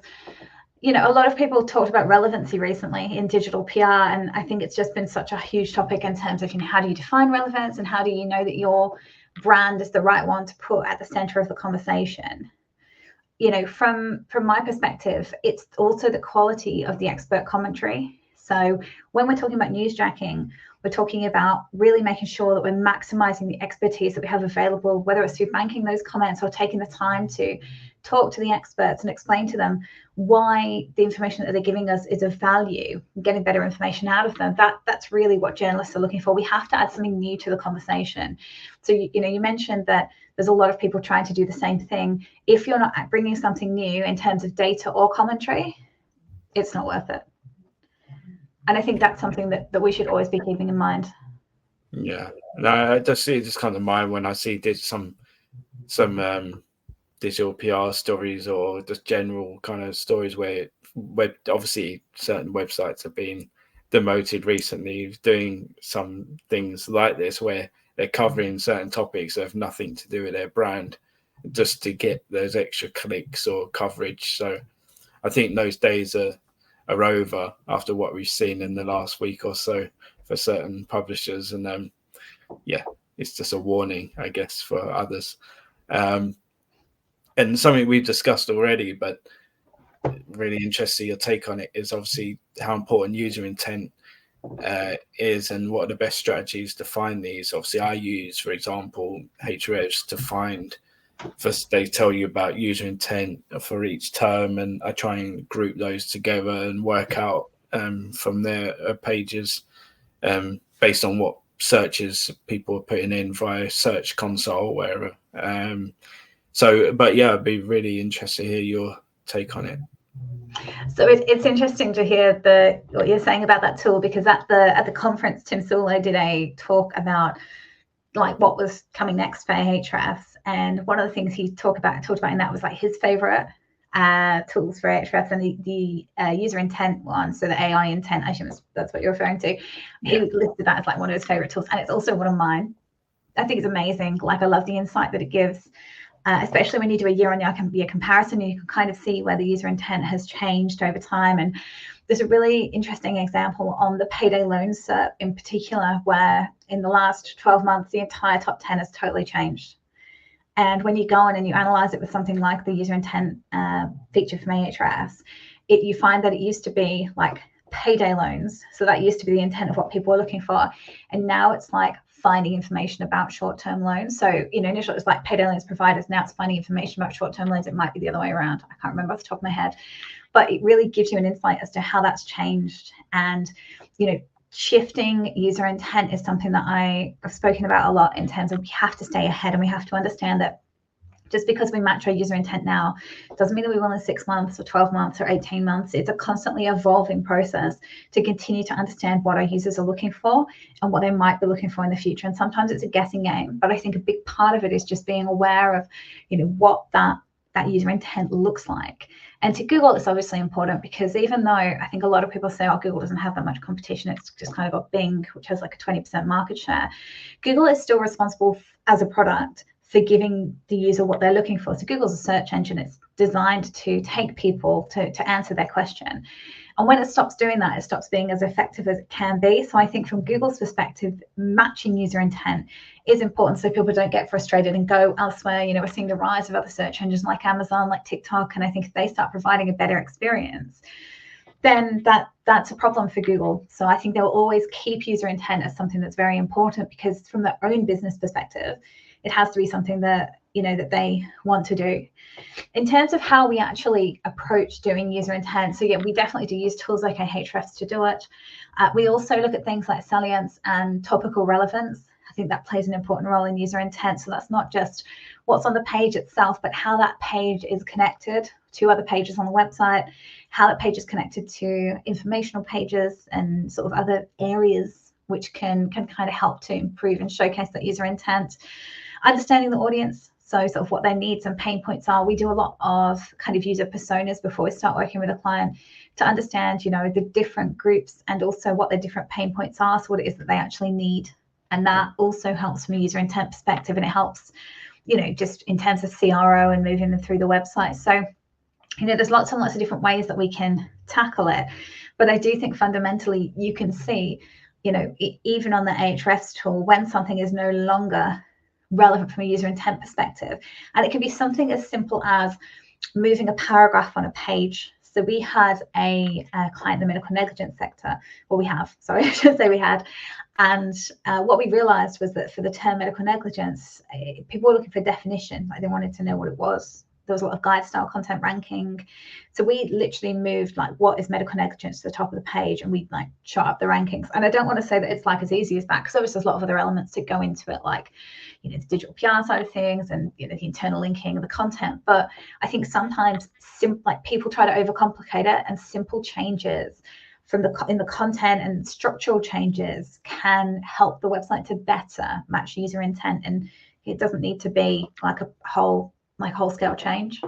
a lot of people talked about relevancy recently in digital PR, and I think it's just been such a huge topic in terms of, how do you define relevance and how do you know that your brand is the right one to put at the center of the conversation? From my perspective, it's also the quality of the expert commentary. So when we're talking about newsjacking, we're talking about really making sure that we're maximizing the expertise that we have available, whether it's through banking those comments or taking the time to talk to the experts and explain to them why the information that they're giving us is of value, getting better information out of them. That's really what journalists are looking for. We have to add something new to the conversation. So, you mentioned that there's a lot of people trying to do the same thing. If you're not bringing something new in terms of data or commentary, it's not worth it. And I think that's something that we should always be keeping in mind. Yeah, no, I just see this kind of mind when I see some digital PR stories or just general kind of stories where obviously certain websites have been demoted recently, doing some things like this where they're covering certain topics that have nothing to do with their brand just to get those extra clicks or coverage. So I think those days are over after what we've seen in the last week or so for certain publishers. And it's just a warning, I guess, for others. And something we've discussed already, but really interested your take on it, is obviously how important user intent is and what are the best strategies to find these. Obviously, I use, for example, Ahrefs to find. First, they tell you about user intent for each term, and I try and group those together and work out from their pages based on what searches people are putting in via Search Console or wherever. I'd be really interested to hear your take on it. So it's interesting to hear what you're saying about that tool, because at the conference, Tim Sulo did a talk about like what was coming next for Ahrefs, and one of the things he talked about in that was like his favorite tools for Ahrefs, and the user intent one, so the AI intent, I assume that's what you're referring to. He listed that as like one of his favorite tools, and it's also one of mine. I think it's amazing. Like, I love the insight that it gives, especially when you do a year-on-year comparison, and you can kind of see where the user intent has changed over time. And there's a really interesting example on the payday loan SERP in particular, where in the last 12 months, the entire top 10 has totally changed. And when you go in and you analyze it with something like the user intent feature from Ahrefs, you find that it used to be like payday loans. So that used to be the intent of what people were looking for. And now it's like finding information about short-term loans. So, initially it was like payday loans providers. Now it's finding information about short-term loans. It might be the other way around. I can't remember off the top of my head. But it really gives you an insight as to how that's changed. And, shifting user intent is something that I have spoken about a lot, in terms of we have to stay ahead, and we have to understand that just because we match our user intent now doesn't mean that we will in 6 months or 12 months or 18 months. It's a constantly evolving process to continue to understand what our users are looking for and what they might be looking for in the future. And sometimes it's a guessing game, but I think a big part of it is just being aware of, what that user intent looks like. And to Google, it's obviously important, because even though I think a lot of people say, oh, Google doesn't have that much competition, it's just kind of got Bing, which has like a 20% market share. Google is still responsible as a product for giving the user what they're looking for. So Google's a search engine. It's designed to take people to answer their question. And when it stops doing that, it stops being as effective as it can be. So I think from Google's perspective, matching user intent is important, so people don't get frustrated and go elsewhere. We're seeing the rise of other search engines like Amazon, like TikTok, and I think if they start providing a better experience, then that's a problem for Google. So I think they'll always keep user intent as something that's very important, because from their own business perspective, it has to be something that that they want to do. In terms of how we actually approach doing user intent, so yeah, we definitely do use tools like Ahrefs to do it. We also look at things like salience and topical relevance. I think that plays an important role in user intent. So that's not just what's on the page itself, but how that page is connected to other pages on the website, how that page is connected to informational pages and sort of other areas which can kind of help to improve and showcase that user intent. Understanding the audience, so sort of what their needs and pain points are. We do a lot of kind of user personas before we start working with a client to understand, the different groups and also what their different pain points are, so what it is that they actually need. And that also helps from a user intent perspective, and it helps, just in terms of CRO and moving them through the website. So, there's lots and lots of different ways that we can tackle it. But I do think fundamentally you can see, even on the Ahrefs tool, when something is no longer relevant from a user intent perspective. And it can be something as simple as moving a paragraph on a page. So we had a client in the medical negligence sector, I should say we had. And what we realized was that for the term medical negligence, people were looking for definition, like they wanted to know what it was. There was a lot of guide style content ranking. So we literally moved like what is medical negligence to the top of the page, and we like shot up the rankings. And I don't want to say that it's like as easy as that, because obviously there's a lot of other elements to go into it, like the digital PR side of things and the internal linking of the content. But I think sometimes people try to overcomplicate it, and simple changes in the content and structural changes can help the website to better match user intent. And it doesn't need to be like a whole scale change.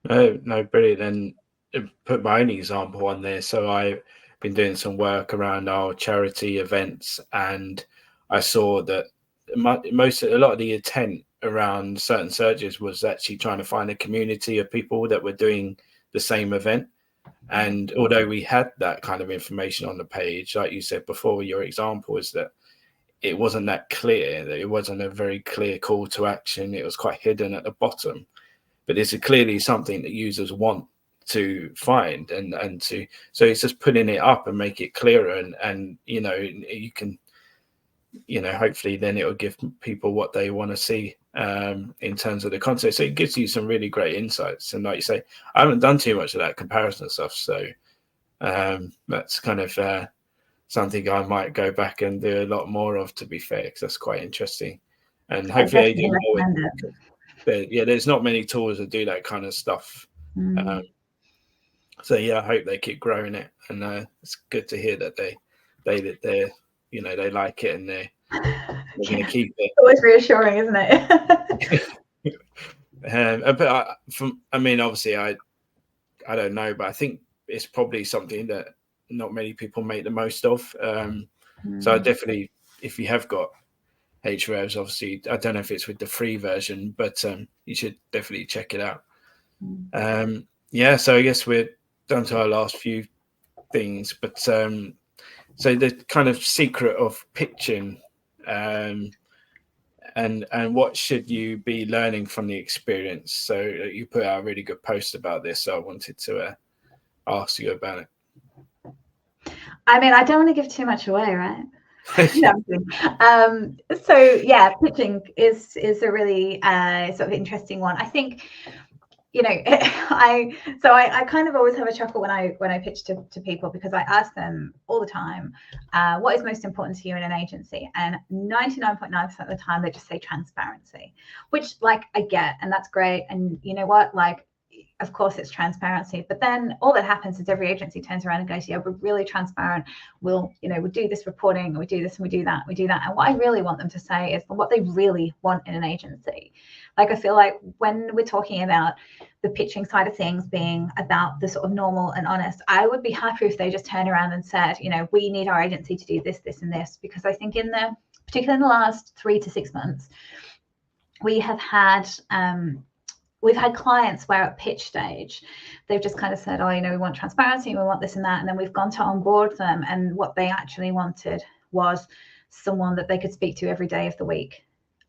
No, brilliant. And put my own example on there. So I've been doing some work around our charity events, and I saw that a lot of the intent around certain searches was actually trying to find a community of people that were doing the same event. And although we had that kind of information on the page, like you said before, your example is that it wasn't that clear, that it wasn't a very clear call to action. It was quite hidden at the bottom. But this is clearly something that users want to find, so it's just putting it up and make it clearer, and you can, hopefully then it will give people what they want to see in terms of the content. So it gives you some really great insights. And like you say, I haven't done too much of that comparison stuff, so that's kind of something I might go back and do a lot more of, to be fair, because that's quite interesting. And hopefully they do more. But yeah, there's not many tools that do that kind of stuff. So yeah, I hope they keep growing it, and it's good to hear that they like it, and they're going to keep it. Always reassuring, isn't it? But obviously, I don't know, but I think it's probably something that not many people make the most of. So I definitely, if you have got Ahrefs, obviously, I don't know if it's with the free version, but you should definitely check it out. So I guess we're down to our last few things, but so the kind of secret of pitching, and what should you be learning from the experience? So you put out a really good post about this, so I wanted to ask you about it. I mean, I don't want to give too much away, right? So yeah, pitching is a really sort of interesting one. I think, I kind of always have a chuckle when I pitch to people, because I ask them all the time, what is most important to you in an agency? And 99.9% of the time they just say transparency, which like I get, and that's great. And you know what, like, of course it's transparency, but then all that happens is every agency turns around and goes, yeah, we're really transparent. We'll do this reporting, we do this and we do that. And what I really want them to say is what they really want in an agency. Like, I feel like when we're talking about the pitching side of things being about the sort of normal and honest, I would be happy if they just turned around and said, we need our agency to do this, this, and this, because I think particularly in the last 3 to 6 months, we've had clients where at pitch stage, they've just kind of said, we want transparency, we want this and that. And then we've gone to onboard them. And what they actually wanted was someone that they could speak to every day of the week.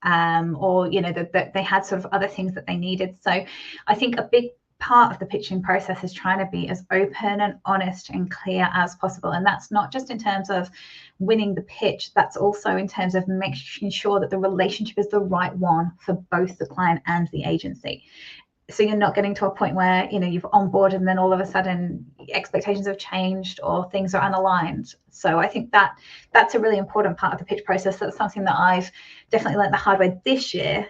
Or, that they had sort of other things that they needed. So I think a big part of the pitching process is trying to be as open and honest and clear as possible. And that's not just in terms of winning the pitch, that's also in terms of making sure that the relationship is the right one for both the client and the agency. So you're not getting to a point where, you've onboarded and then all of a sudden expectations have changed or things are unaligned. So I think that's a really important part of the pitch process. That's something that I've definitely learned the hard way this year,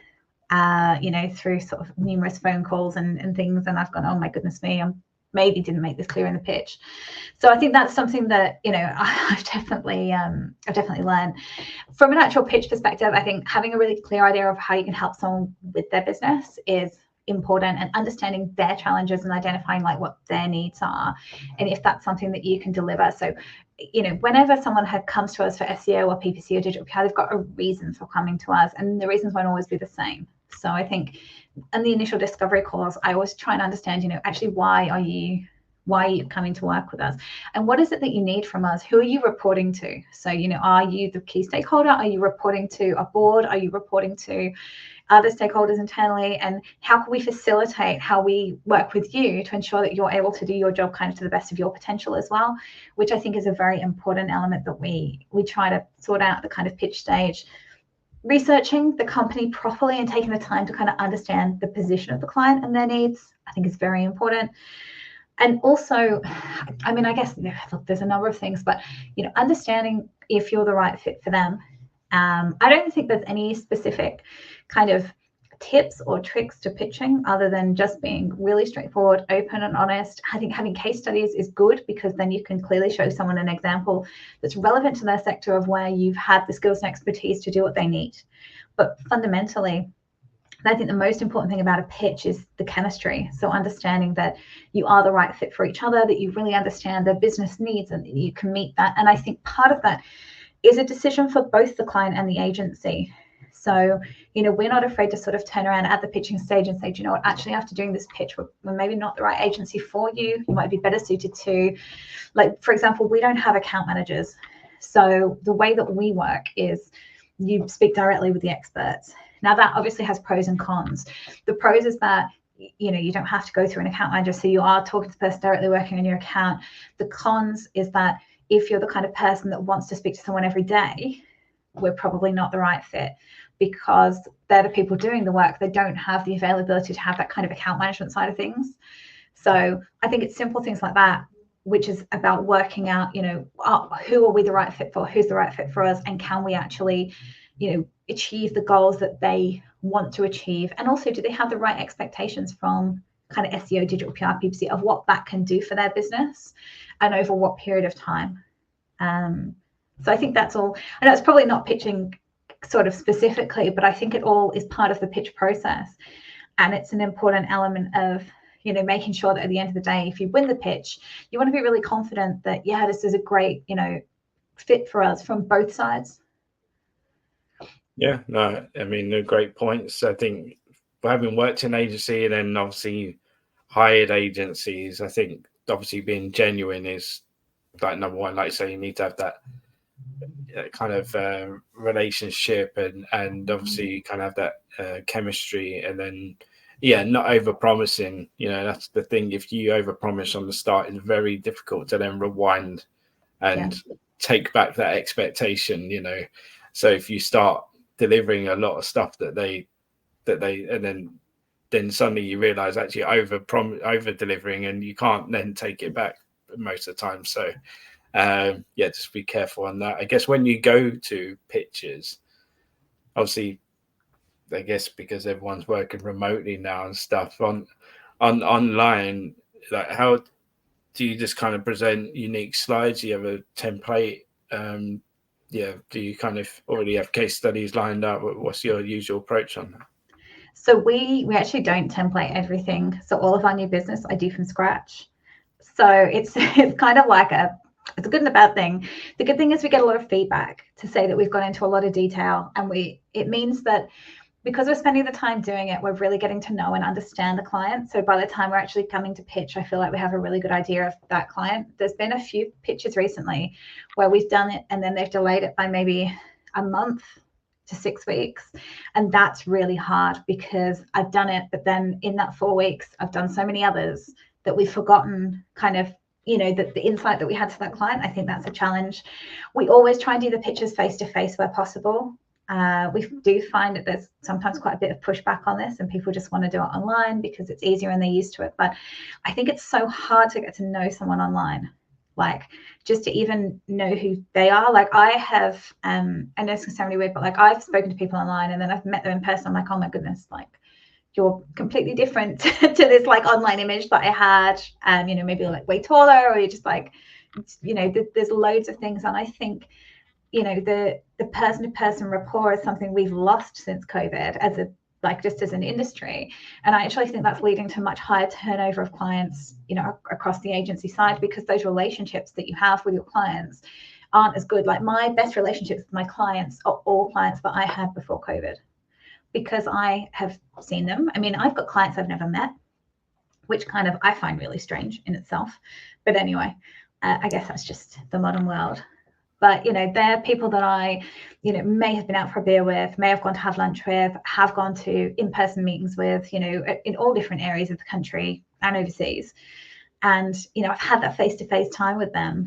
through sort of numerous phone calls and things. And I've gone, oh my goodness me, I maybe didn't make this clear in the pitch. So I think that's something that, I've definitely learned. From an actual pitch perspective, I think having a really clear idea of how you can help someone with their business is important, and understanding their challenges and identifying like what their needs are, and if that's something that you can deliver. So whenever someone comes to us for SEO or PPC or digital PR, they've got a reason for coming to us, and the reasons won't always be the same. So I think in the initial discovery calls, I always try and understand, actually why are you coming to work with us, and what is it that you need from us? Who are you reporting to? So are you the key stakeholder? Are you reporting to a board? Are you reporting to other stakeholders internally? And how can we facilitate how we work with you to ensure that you're able to do your job kind of to the best of your potential as well, which I think is a very important element that we try to sort out the kind of pitch stage. Researching the company properly and taking the time to kind of understand the position of the client and their needs, I think is very important. And also, I mean, I guess there's a number of things, but understanding if you're the right fit for them. I don't think there's any specific kind of tips or tricks to pitching other than just being really straightforward, open and honest. I think having case studies is good, because then you can clearly show someone an example that's relevant to their sector of where you've had the skills and expertise to do what they need. But fundamentally, I think the most important thing about a pitch is the chemistry. So understanding that you are the right fit for each other, that you really understand their business needs and that you can meet that. And I think part of that is a decision for both the client and the agency. So, we're not afraid to sort of turn around at the pitching stage and say, do you know what, actually after doing this pitch, we're maybe not the right agency for you. You might be better suited to, like, for example, we don't have account managers. So the way that we work is you speak directly with the experts. Now that obviously has pros and cons. The pros is that you don't have to go through an account manager, so you are talking to the person directly working on your account. The cons is that if you're the kind of person that wants to speak to someone every day, we're probably not the right fit, because they're the people doing the work. They don't have the availability to have that kind of account management side of things. So I think it's simple things like that, which is about working out, who are we the right fit for? Who's the right fit for us? And can we actually, achieve the goals that they want to achieve? And also, do they have the right expectations from kind of SEO, digital PR, PPC, of what that can do for their business and over what period of time? So I think that's all. I know it's probably not pitching sort of specifically, but I think it all is part of the pitch process. And it's an important element of, you know, making sure that at the end of the day, if you win the pitch, you want to be really confident that, yeah, this is a great, you know, fit for us from both sides. Yeah, no, I mean, they're great points. I think having worked in agency and then obviously hired agencies, I think obviously being genuine is like number one. Like I say, you need to have that kind of relationship and obviously you kind of have that chemistry, and then not over promising. You know, that's the thing. If you over promise on the start, it's very difficult to then rewind and take back that expectation. You know, so if you start delivering a lot of stuff that they and then suddenly you realize actually over delivering, and you can't then take it back most of the time. So just be careful on that. I guess when you go to pitches, obviously, I guess because everyone's working remotely now and stuff on online, like how do you just kind of present unique slides? Do you have a template? Do you kind of already have case studies lined up? What's your usual approach on that? So we actually don't template everything. So all of our new business I do from scratch. So it's kind of like it's a good and a bad thing. The good thing is we get a lot of feedback to say that we've gone into a lot of detail, and it means that because we're spending the time doing it, we're really getting to know and understand the client. So by the time we're actually coming to pitch, I feel like we have a really good idea of that client. There's been a few pitches recently where we've done it and then they've delayed it by maybe a month to 6 weeks. And that's really hard because I've done it, but then in that 4 weeks, I've done so many others that we've forgotten kind of, you know, the insight that we had to that client. I think that's a challenge. We always try and do the pitches face-to-face where possible. We do find that there's sometimes quite a bit of pushback on this, and people just want to do it online because it's easier and they're used to it. But I think it's so hard to get to know someone online, like just to even know who they are. Like I have, I know it's going to sound really weird, but like I've spoken to people online and then I've met them in person. I'm like, oh my goodness, like you're completely different to this like online image that I had. You know, maybe like way taller, or you're just like, you know, there's loads of things. And I think, you know, the person-to-person rapport is something we've lost since COVID as a just as an industry. And I actually think that's leading to much higher turnover of clients, you know, across the agency side, because those relationships that you have with your clients aren't as good. Like my best relationships with my clients are all clients that I had before COVID, because I have seen them. I mean, I've got clients I've never met, which kind of I find really strange in itself. But anyway, I guess that's just the modern world. But, you know, they're people that I, you know, may have been out for a beer with, may have gone to have lunch with, have gone to in-person meetings with, you know, in all different areas of the country and overseas. And, you know, I've had that face-to-face time with them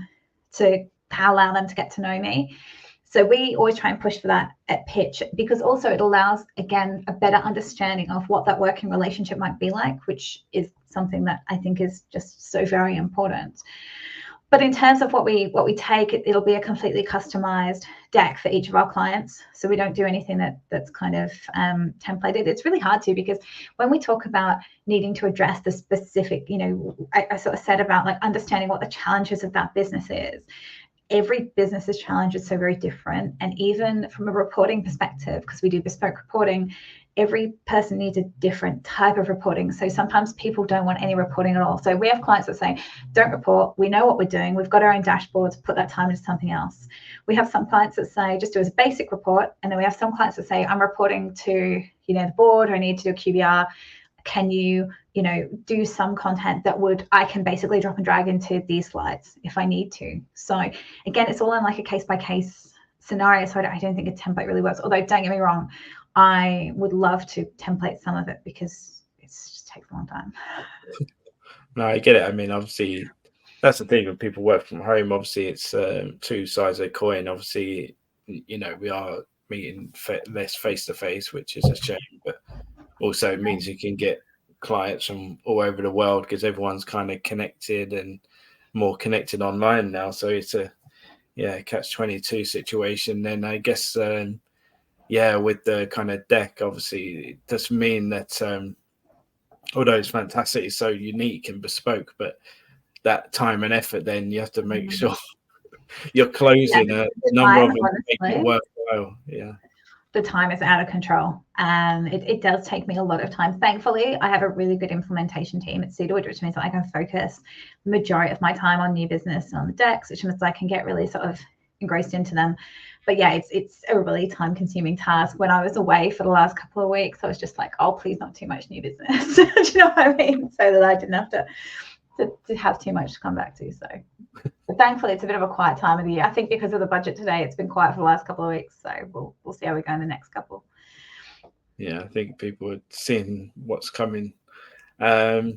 to allow them to get to know me. So we always try and push for that at pitch, because also it allows, again, a better understanding of what that working relationship might be like, which is something that I think is just so very important. But in terms of what we take, it'll be a completely customized deck for each of our clients. So we don't do anything that's kind of templated. It's really hard to, because when we talk about needing to address the specific, you know, I sort of said about like understanding what the challenges of that business is. Every business's challenge is so very different. And even from a reporting perspective, because we do bespoke reporting, every person needs a different type of reporting. So sometimes people don't want any reporting at all. So we have clients that say, don't report. We know what we're doing. We've got our own dashboards. Put that time into something else. We have some clients that say, just do as a basic report. And then we have some clients that say, I'm reporting to, you know, the board, or I need to do a QBR. Can you, you know, do some content that I can basically drop and drag into these slides if I need to. So again, it's all in like a case-by-case scenario. So I don't think a template really works. Although don't get me wrong, I would love to template some of it, because it just takes a long time. No, I get it. I mean, obviously, that's the thing when people work from home. Obviously, it's two sides of a coin. Obviously, you know, we are meeting less face-to-face, which is a shame, but also it means you can get clients from all over the world, because everyone's kind of connected and more connected online now. So it's a catch-22 situation. Then I guess with the kind of deck, obviously it does mean that although it's fantastic, it's so unique and bespoke, but that time and effort, then you have to make sure you're closing a number of them to make it worthwhile. Yeah. the time is out of control. It does take me a lot of time. Thankfully, I have a really good implementation team at Cedarwood, which means that I can focus the majority of my time on new business and on the decks, which means I can get really sort of engrossed into them. But yeah, it's a really time-consuming task. When I was away for the last couple of weeks, I was just like, oh, please not too much new business. Do you know what I mean? So that I didn't have to have too much to come back to. So but thankfully, it's a bit of a quiet time of the year. I think because of the budget today, it's been quiet for the last couple of weeks. So we'll see how we go in the next couple. Yeah, I think people are seeing what's coming. So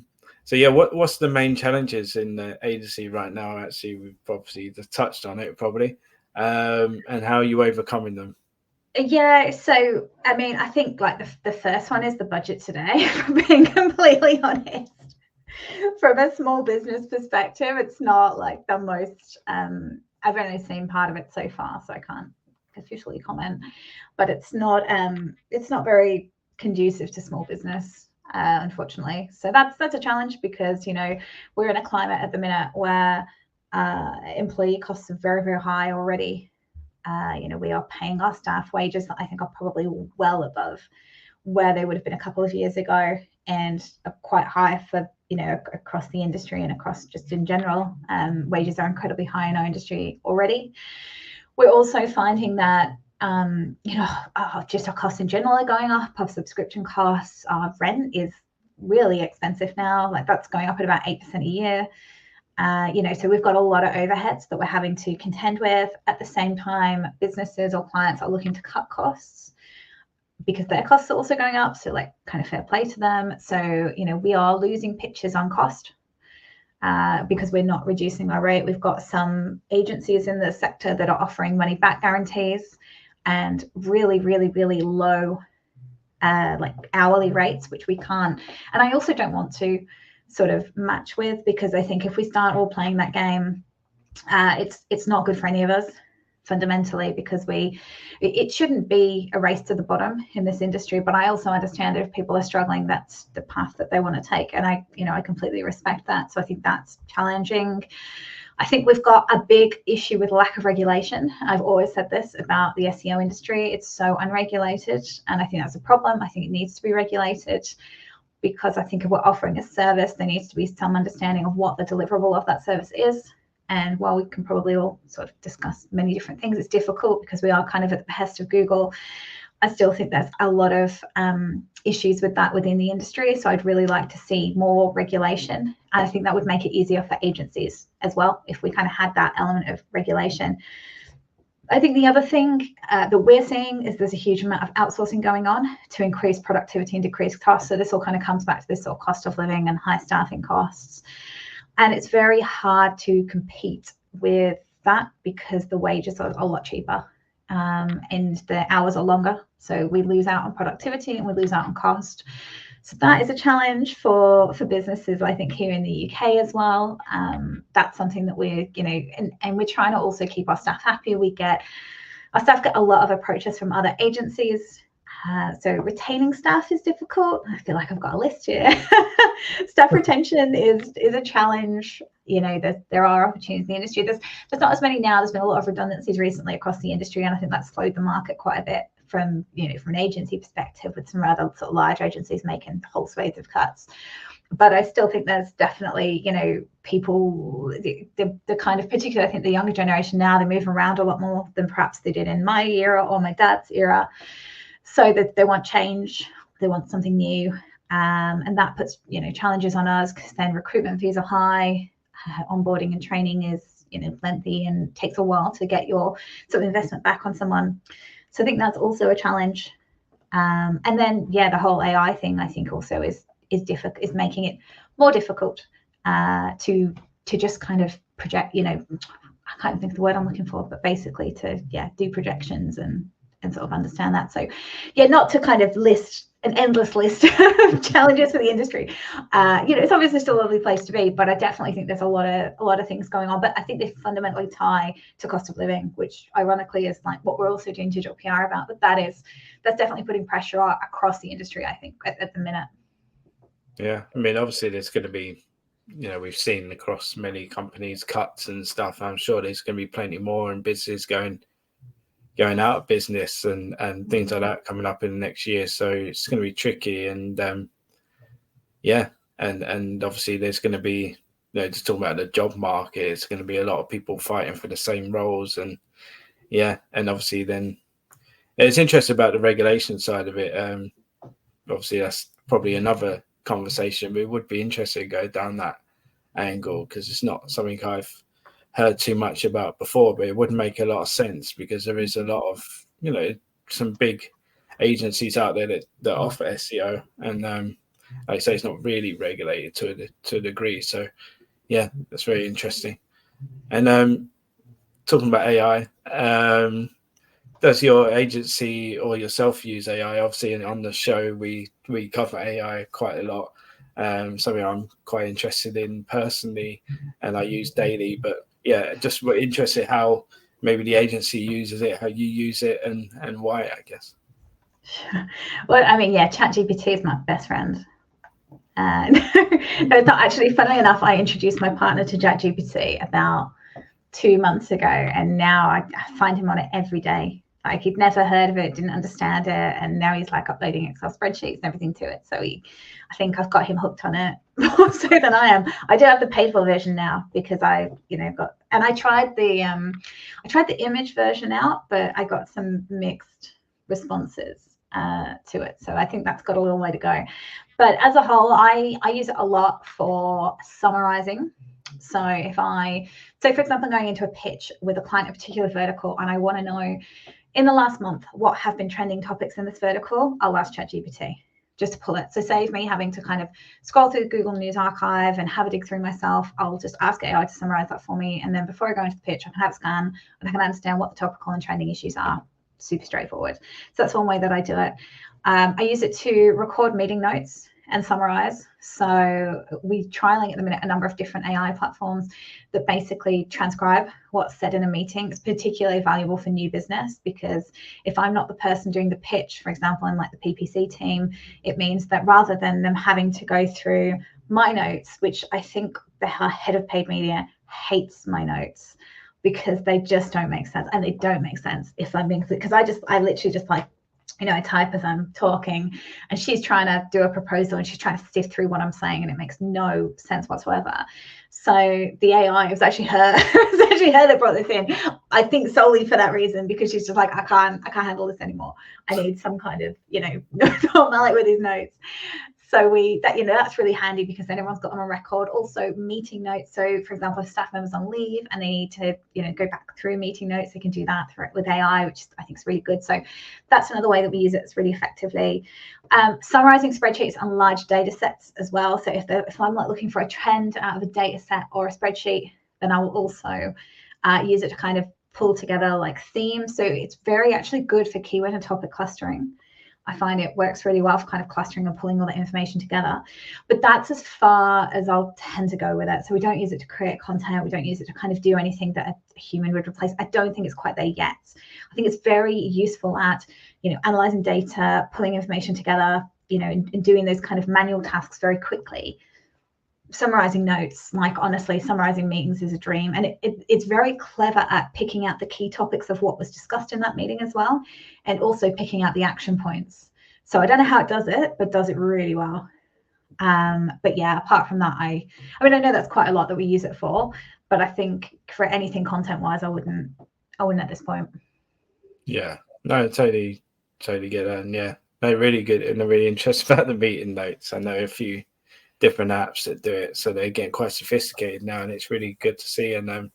yeah, what's the main challenges in the agency right now? Actually, we've obviously just touched on it probably, and how are you overcoming them? Yeah, so I mean, I think like the first one is the budget today, for being completely honest. From a small business perspective, it's not like the most, I've only seen part of it so far, so I can't officially comment, but it's not very conducive to small business, unfortunately. So that's a challenge because, you know, we're in a climate at the minute where employee costs are very, very high already. You know, we are paying our staff wages that I think are probably well above where they would have been a couple of years ago, and are quite high for, you know, across the industry and across just in general. Wages are incredibly high in our industry already. We're also finding that, you know, just our costs in general are going up. Our subscription costs, our rent is really expensive now. Like that's going up at about 8% a year. You know, so we've got a lot of overheads that we're having to contend with. At the same time, businesses or clients are looking to cut costs because their costs are also going up. So like kind of fair play to them. So, you know, we are losing pitches on cost because we're not reducing our rate. We've got some agencies in the sector that are offering money back guarantees and really, really, really low like hourly rates, which we can't. And I also don't want to sort of match with, because I think if we start all playing that game, it's not good for any of us fundamentally, because it shouldn't be a race to the bottom in this industry. But I also understand that if people are struggling, that's the path that they want to take, and I completely respect that. So I think that's challenging. I think we've got a big issue with lack of regulation. I've always said this about the SEO industry. It's so unregulated, and I think that's a problem. I think it needs to be regulated, because I think if we're offering a service, there needs to be some understanding of what the deliverable of that service is. And while we can probably all sort of discuss many different things, it's difficult because we are kind of at the behest of Google. I still think there's a lot of issues with that within the industry. So I'd really like to see more regulation. And I think that would make it easier for agencies as well, if we kind of had that element of regulation. I think the other thing that we're seeing is there's a huge amount of outsourcing going on to increase productivity and decrease costs. So this all kind of comes back to this sort of cost of living and high staffing costs. And it's very hard to compete with that because the wages are a lot cheaper and the hours are longer. So we lose out on productivity and we lose out on cost. So that is a challenge for businesses, I think, here in the UK as well. That's something that we're, you know, and we're trying to also keep our staff happy. Our staff get a lot of approaches from other agencies. So retaining staff is difficult. I feel like I've got a list here. Staff retention is a challenge. You know, there are opportunities in the industry. There's not as many now. There's been a lot of redundancies recently across the industry, and I think that's slowed the market quite a bit from an agency perspective, with some rather sort of large agencies making whole swathes of cuts. But I still think there's definitely, you know, people, the kind of, particularly I think the younger generation now, they move around a lot more than perhaps they did in my era or my dad's era. So that they want change, they want something new, and that puts, you know, challenges on us, because then recruitment fees are high, onboarding and training is, you know, lengthy and takes a while to get your sort of investment back on someone. So I think that's also a challenge. And then, yeah, the whole AI thing, I think also is making it more difficult to just kind of project, you know, I can't think of the word I'm looking for, but basically to, do projections and sort of understand that. So yeah, not to kind of list an endless list of challenges for the industry. You know, it's obviously still a lovely place to be, but I definitely think there's a lot of things going on. But I think they fundamentally tie to cost of living, which ironically is like what we're also doing digital PR about. But that's definitely putting pressure across the industry, I think, at the minute. Yeah, I mean, obviously there's going to be, you know, we've seen across many companies cuts and stuff. I'm sure there's going to be plenty more, and businesses getting going out of business and things like that coming up in the next year. So it's going to be tricky. And and obviously there's going to be, just talking about the job market, it's going to be a lot of people fighting for the same roles. And obviously then it's interesting about the regulation side of it. Obviously that's probably another conversation, but it would be interesting to go down that angle, because it's not something I've heard too much about before, but it would make a lot of sense, because there is a lot of, some big agencies out there that offer SEO, and like I say, it's not really regulated to a degree. So that's very interesting. And talking about AI, does your agency or yourself use AI? Obviously on the show we cover AI quite a lot, something I'm quite interested in personally and I use daily. But just interested how maybe the agency uses it, how you use it, and why, I guess. Well, I mean, ChatGPT is my best friend. No, it's not actually. Funnily enough, I introduced my partner to ChatGPT about 2 months ago, and now I find him on it every day. Like, he'd never heard of it, didn't understand it, and now he's like uploading Excel spreadsheets and everything to it. So I think I've got him hooked on it more so than I am. I do have the paid for version now because I tried the image version out, but I got some mixed responses to it. So I think that's got a little way to go. But as a whole, I use it a lot for summarising. So for example, I'm going into a pitch with a client, a particular vertical, and I want to know in the last month what have been trending topics in this vertical, I'll ask ChatGPT just to pull it. So save me having to kind of scroll through the Google News archive and have a dig through myself. I'll just ask AI to summarise that for me. And then before I go into the pitch, I can have a scan and I can understand what the topical and trending issues are. Super straightforward. So that's one way that I do it. I use it to record meeting notes and summarize. So we're trialing at the minute a number of different AI platforms that basically transcribe what's said in a meeting. It's particularly valuable for new business, because if I'm not the person doing the pitch, for example, in like the PPC team, it means that rather than them having to go through my notes, which I think the head of paid media hates my notes because they just don't make sense, and they don't make sense if I'm being, because I literally just like, I type as I'm talking, and she's trying to do a proposal and she's trying to sift through what I'm saying, and it makes no sense whatsoever. So the AI, it was actually her, that brought this in. I think solely for that reason, because she's just like, I can't handle this anymore. I need some kind of, normality with these notes. So that's really handy, because then everyone's got them on record. Also meeting notes. So for example, if staff members on leave and they need to, go back through meeting notes, they can do that with AI, which I think is really good. So that's another way that we use it really effectively. Summarizing spreadsheets on large data sets as well. So if I'm like looking for a trend out of a data set or a spreadsheet, then I will also use it to kind of pull together like themes. So it's very actually good for keyword and topic clustering. I find it works really well for kind of clustering and pulling all the information together. But that's as far as I'll tend to go with it. So we don't use it to create content. We don't use it to kind of do anything that a human would replace. I don't think it's quite there yet. I think it's very useful at, analyzing data, pulling information together, and doing those kind of manual tasks very quickly. Summarizing notes, like honestly, summarizing meetings is a dream. And it's very clever at picking out the key topics of what was discussed in that meeting as well, and also picking out the action points. So I don't know how it does it, but does it really well. But apart from that, I know that's quite a lot that we use it for, but I think for anything content wise, I wouldn't at this point. Yeah, no, totally get that. And no, really good, and I'm really interested about the meeting notes. I know a few different apps that do it, so they're getting quite sophisticated now, and it's really good to see. And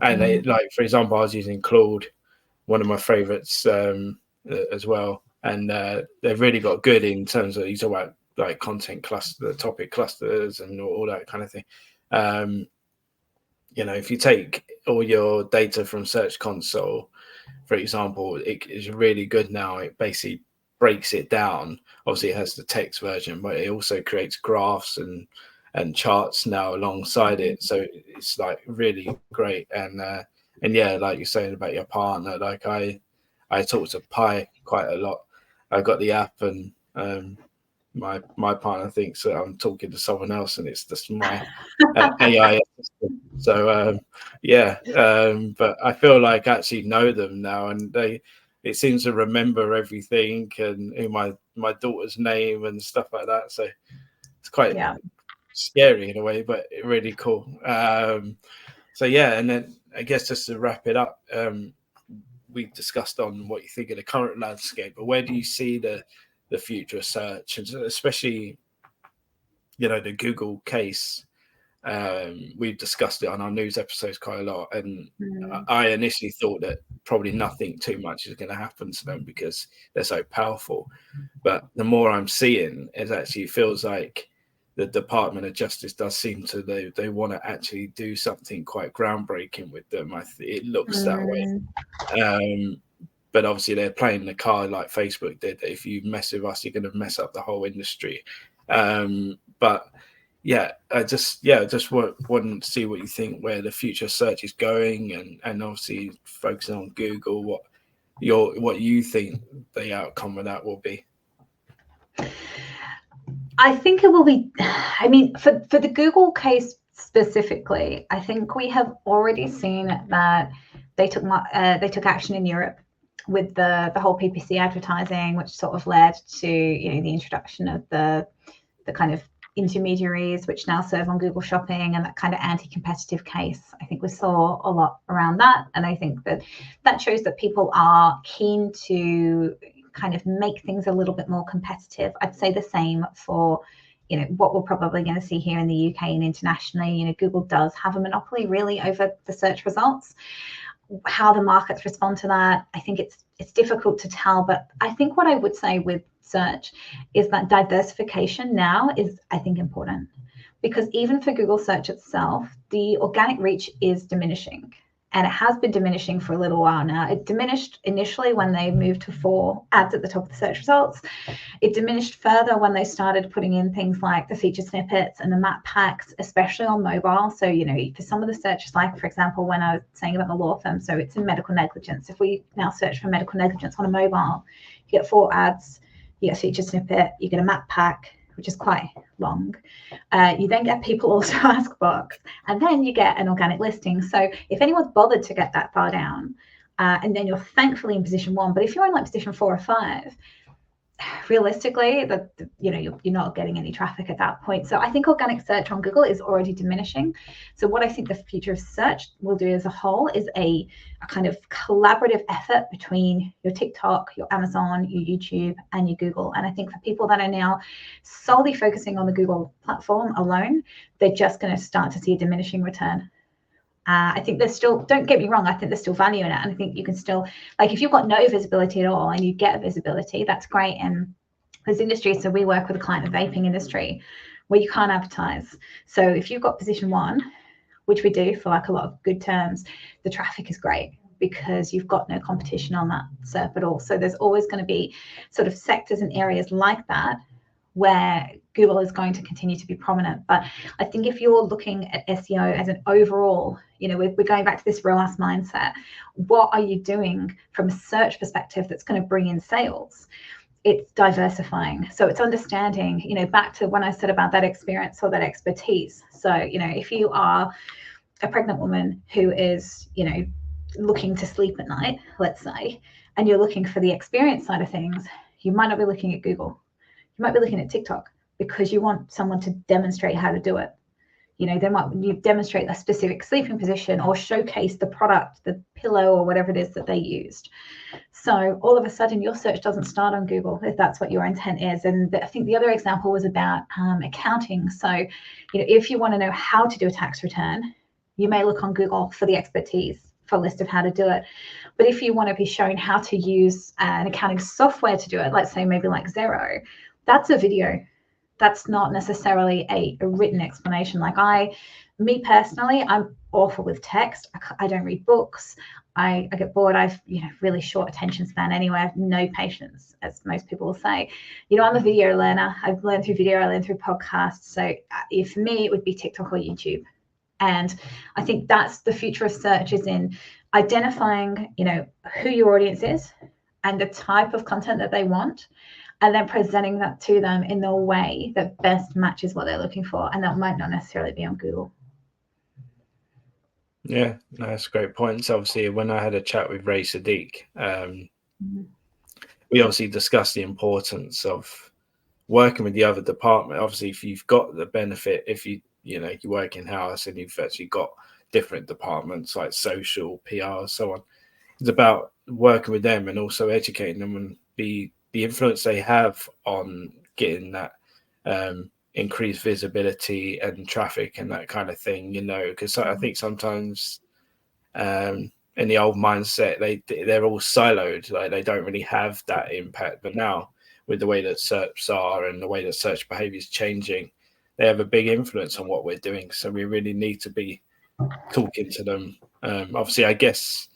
they, like, for example, I was using Claude, one of my favorites, as well, and they've really got good in terms of, you talk about like content cluster, topic clusters, and all that kind of thing. If you take all your data from Search Console, for example, it is really good now. It basically breaks it down. Obviously it has the text version, but it also creates graphs and charts now alongside it. So it's like really great. And like you're saying about your partner, like I talk to Pi quite a lot. I got the app, and my partner thinks that I'm talking to someone else, and it's just my AI assistant. So but I feel like I actually know them now, and it seems to remember everything and my daughter's name and stuff like that. So it's quite scary in a way, but really cool. So and then I guess just to wrap it up, we've discussed on what you think of the current landscape, but where do you see the future of search, and especially the Google case? We've discussed it on our news episodes quite a lot, and I initially thought that probably nothing too much is going to happen to them because they're so powerful, but the more I'm seeing, it actually feels like the Department of Justice does seem to they want to actually do something quite groundbreaking with them. It looks that way. But obviously they're playing the card like Facebook did. If you mess with us, you're going to mess up the whole industry. But I just want to see what you think, where the future search is going, and obviously focusing on Google, what you think the outcome of that will be. I think it will be, I mean, for the Google case specifically, I think we have already seen that they took action in Europe with the whole PPC advertising, which sort of led to the introduction of the kind of intermediaries which now serve on Google Shopping, and that kind of anti-competitive case. I think we saw a lot around that, and I think that shows that people are keen to kind of make things a little bit more competitive. I'd say the same for what we're probably going to see here in the UK and internationally. Google does have a monopoly really over the search results. How the markets respond to that, I think it's difficult to tell, but I think what I would say with search is that diversification now is, I think, important, because even for Google search itself, the organic reach is diminishing, and it has been diminishing for a little while now. It diminished initially when they moved to 4 ads at the top of the search results. It diminished further when they started putting in things like the feature snippets and the map packs, especially on mobile. So, for some of the searches, like, for example, when I was saying about the law firm, so it's in medical negligence. If we now search for medical negligence on a mobile, you get 4 ads, you get a feature snippet, you get a map pack, which is quite long. You then get people also ask box, and then you get an organic listing. So if anyone's bothered to get that far down, and then you're thankfully in position 1, but if you're in like position 4 or 5, realistically, you're not getting any traffic at that point. So I think organic search on Google is already diminishing. So what I think the future of search will do as a whole is a kind of collaborative effort between your TikTok, your Amazon, your YouTube, and your Google. And I think for people that are now solely focusing on the Google platform alone, they're just going to start to see a diminishing return. I think there's still, don't get me wrong, I think there's still value in it. And I think you can still, like, if you've got no visibility at all and you get visibility, that's great. And there's industries, so we work with a client in the vaping industry where you can't advertise. So if you've got position 1, which we do for like a lot of good terms, the traffic is great because you've got no competition on that SERP at all. So there's always going to be sort of sectors and areas like that where Google is going to continue to be prominent. But I think if you're looking at SEO as an overall, we're going back to this ROAS mindset. What are you doing from a search perspective that's going to bring in sales? It's diversifying. So it's understanding, back to when I said about that experience or that expertise. So, if you are a pregnant woman who is, looking to sleep at night, let's say, and you're looking for the experience side of things, you might not be looking at Google. You might be looking at TikTok because you want someone to demonstrate how to do it. You demonstrate a specific sleeping position or showcase the product, the pillow or whatever it is that they used. So all of a sudden your search doesn't start on Google if that's what your intent is. And I think the other example was about accounting. So, if you want to know how to do a tax return, you may look on Google for the expertise, for a list of how to do it. But if you want to be shown how to use an accounting software to do it, let's say maybe like Xero, that's a video. That's not necessarily a written explanation. Like me personally, I'm awful with text. I don't read books. I get bored. I've really short attention span anyway. I have no patience, as most people will say. I'm a video learner. I've learned through video. I learned through podcasts. So for me, it would be TikTok or YouTube. And I think that's the future of search, is in identifying, who your audience is and the type of content that they want, and then presenting that to them in the way that best matches what they're looking for. And that might not necessarily be on Google. Yeah, that's a great point. So obviously, when I had a chat with Ray Sadiq, we obviously discussed the importance of working with the other department. Obviously, if you've got the benefit, if you work in house and you've actually got different departments like social, PR, so on, it's about working with them and also educating them and the influence they have on getting that increased visibility and traffic and that kind of thing, because I think sometimes in the old mindset they're all siloed, like they don't really have that impact. But now with the way that SERPs are and the way that search behavior is changing, they have a big influence on what we're doing. So we really need to be talking to them. Obviously, I guess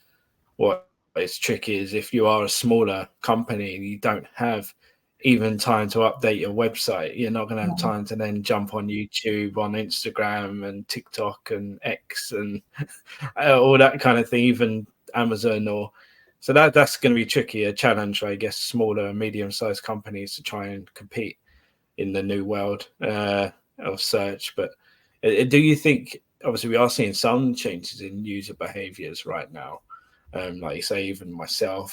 what is tricky is if you are a smaller company and you don't have even time to update your website, you're not going to have time to then jump on YouTube, on Instagram and TikTok and X and all that kind of thing, even Amazon. So that's going to be tricky, a challenge, I guess, smaller and medium-sized companies to try and compete in the new world of search. But do you think, obviously we are seeing some changes in user behaviors right now, like you say, even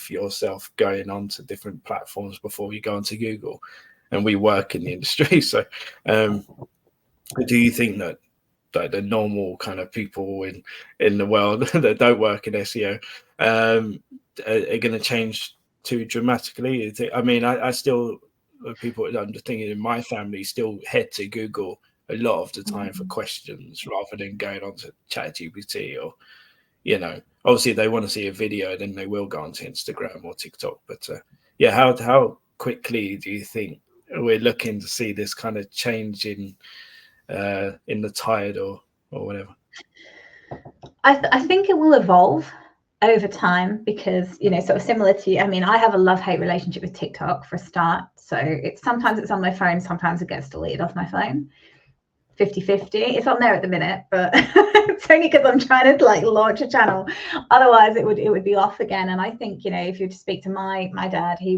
yourself going onto different platforms before you go onto Google, and we work in the industry. So do you think that the normal kind of people in the world that don't work in SEO are going to change too dramatically? I mean, I still, people I'm thinking in my family still head to Google a lot of the time for questions rather than going on to ChatGPT or, obviously they want to see a video, then they will go onto Instagram or TikTok. But how quickly do you think we're looking to see this kind of change in the tide or whatever? I think it will evolve over time because, sort of similar to you. I mean, I have a love-hate relationship with TikTok for a start. So sometimes it's on my phone, sometimes it gets deleted off my phone. 50-50. It's on there at the minute, but it's only because I'm trying to launch a channel. Otherwise it would be off again. And I think, if you were to speak to my dad, he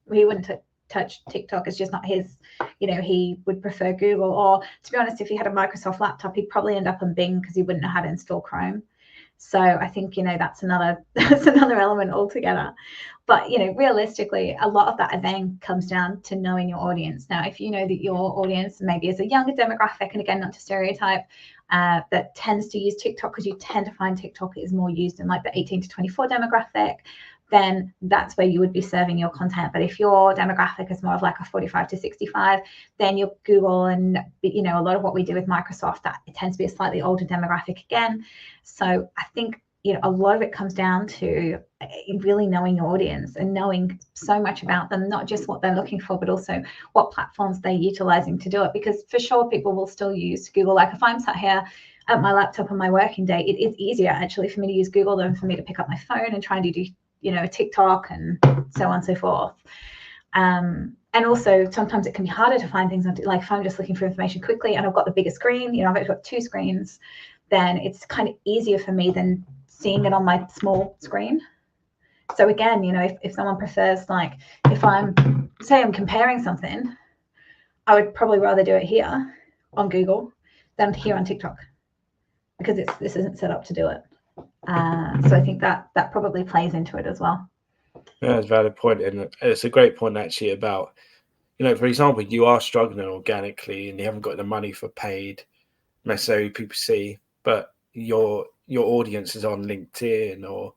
wouldn't touch TikTok. It's just not his. He would prefer Google, or to be honest, if he had a Microsoft laptop, he'd probably end up on Bing because he wouldn't know how to install Chrome. So I think, that's another element altogether. But, realistically, a lot of that then comes down to knowing your audience. Now, if you know that your audience maybe is a younger demographic, and again, not to stereotype, that tends to use TikTok, because you tend to find TikTok is more used in the 18 to 24 demographic, then that's where you would be serving your content. But if your demographic is more of a 45 to 65, then your Google and, a lot of what we do with Microsoft, that it tends to be a slightly older demographic again. So I think, a lot of it comes down to really knowing your audience and knowing so much about them, not just what they're looking for, but also what platforms they're utilizing to do it. Because for sure, people will still use Google. If I'm sat here at my laptop on my working day, it is easier actually for me to use Google than for me to pick up my phone and try and do TikTok and so on and so forth. And also sometimes it can be harder to find things if I'm just looking for information quickly and I've got the bigger screen, I've got two screens, then it's kind of easier for me than seeing it on my small screen. So again, if someone prefers, if I'm comparing something, I would probably rather do it here on Google than here on TikTok, because this isn't set up to do it. So I think that probably plays into it as well. Yeah, that's a valid point, and it's a great point actually about, for example, you are struggling organically and you haven't got the money for paid necessarily PPC, but your audience is on LinkedIn or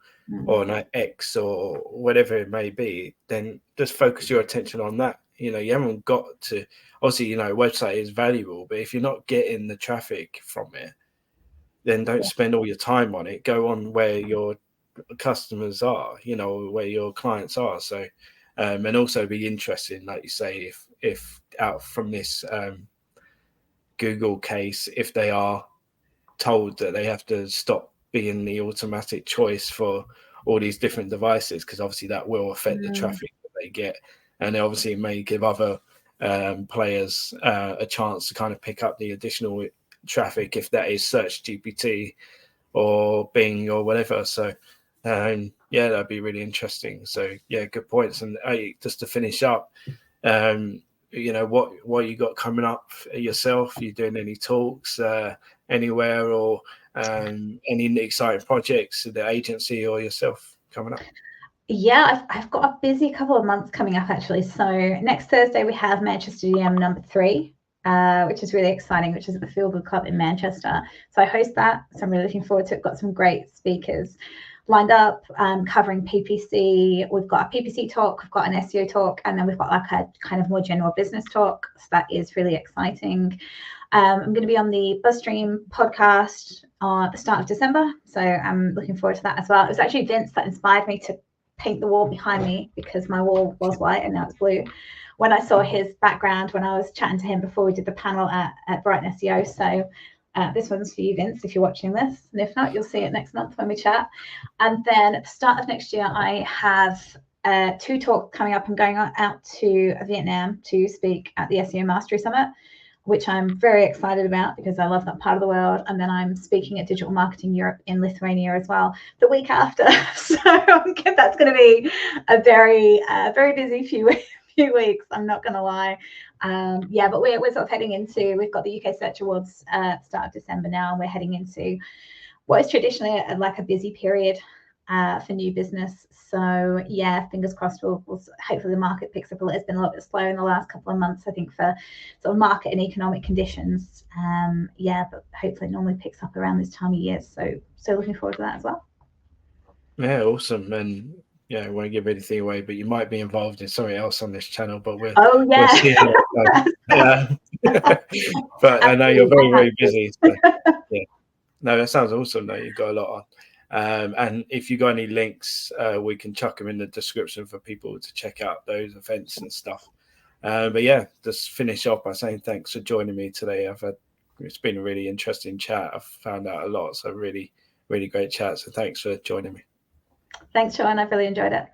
on X or whatever it may be, then just focus your attention on that. You haven't got to, obviously, a website is valuable, but if you're not getting the traffic from it, then don't spend all your time on it. Go on where your customers are, where your clients are. So, and also be interested, like you say, if out from this Google case, if they are told that they have to stop being the automatic choice for all these different devices, because obviously that will affect the traffic that they get, and obviously it may give other players a chance to kind of pick up the additional traffic if that is Search GPT or Bing or whatever. So that'd be really interesting. So good points. And just to finish up, You know, what you got coming up yourself? You doing any talks anywhere, or any exciting projects at the agency or yourself coming up? Yeah, I've got a busy couple of months coming up, actually. So next Thursday we have Manchester DM number 3, which is really exciting, which is at the Feel Good Club in Manchester. So I host that, so I'm really looking forward to it. Got some great speakers lined up, covering PPC. We've got a PPC talk, we've got an SEO talk, and then we've got like a kind of more general business talk. So that is really exciting. I'm going to be on the BuzzStream podcast at the start of December, so I'm looking forward to that as well. It was actually Vince that inspired me to paint the wall behind me, because my wall was white and now it's blue, when I saw his background when I was chatting to him before we did the panel at Brighton SEO. So this one's for you, Vince, if you're watching this, and if not, you'll see it next month when we chat. And then at the start of next year, I have 2 talks coming up. I'm going out to Vietnam to speak at the SEO Mastery Summit, which I'm very excited about because I love that part of the world. And then I'm speaking at Digital Marketing Europe in Lithuania as well the week after. So that's going to be a very busy few weeks, I'm not going to lie. But we're sort of heading into, we've got the UK Search Awards start of December now, and we're heading into what is traditionally like a busy period for new business. So yeah, fingers crossed, we'll hopefully the market picks up a little. It's been a little bit slow in the last couple of months, I think, for sort of market and economic conditions. But hopefully it normally picks up around this time of year. So looking forward to that as well. Yeah, awesome. And yeah, I won't give anything away, but you might be involved in something else on this channel, but we'll see how it goes. Yeah. But I know you're very, very busy. So, yeah. No, that sounds awesome though. You've got a lot on. And if you got any links, we can chuck them in the description for people to check out those events and stuff. But yeah, just finish off by saying thanks for joining me today. It's been a really interesting chat. I've found out a lot, so really, really great chat. So thanks for joining me. Thanks, Sean. I've really enjoyed it.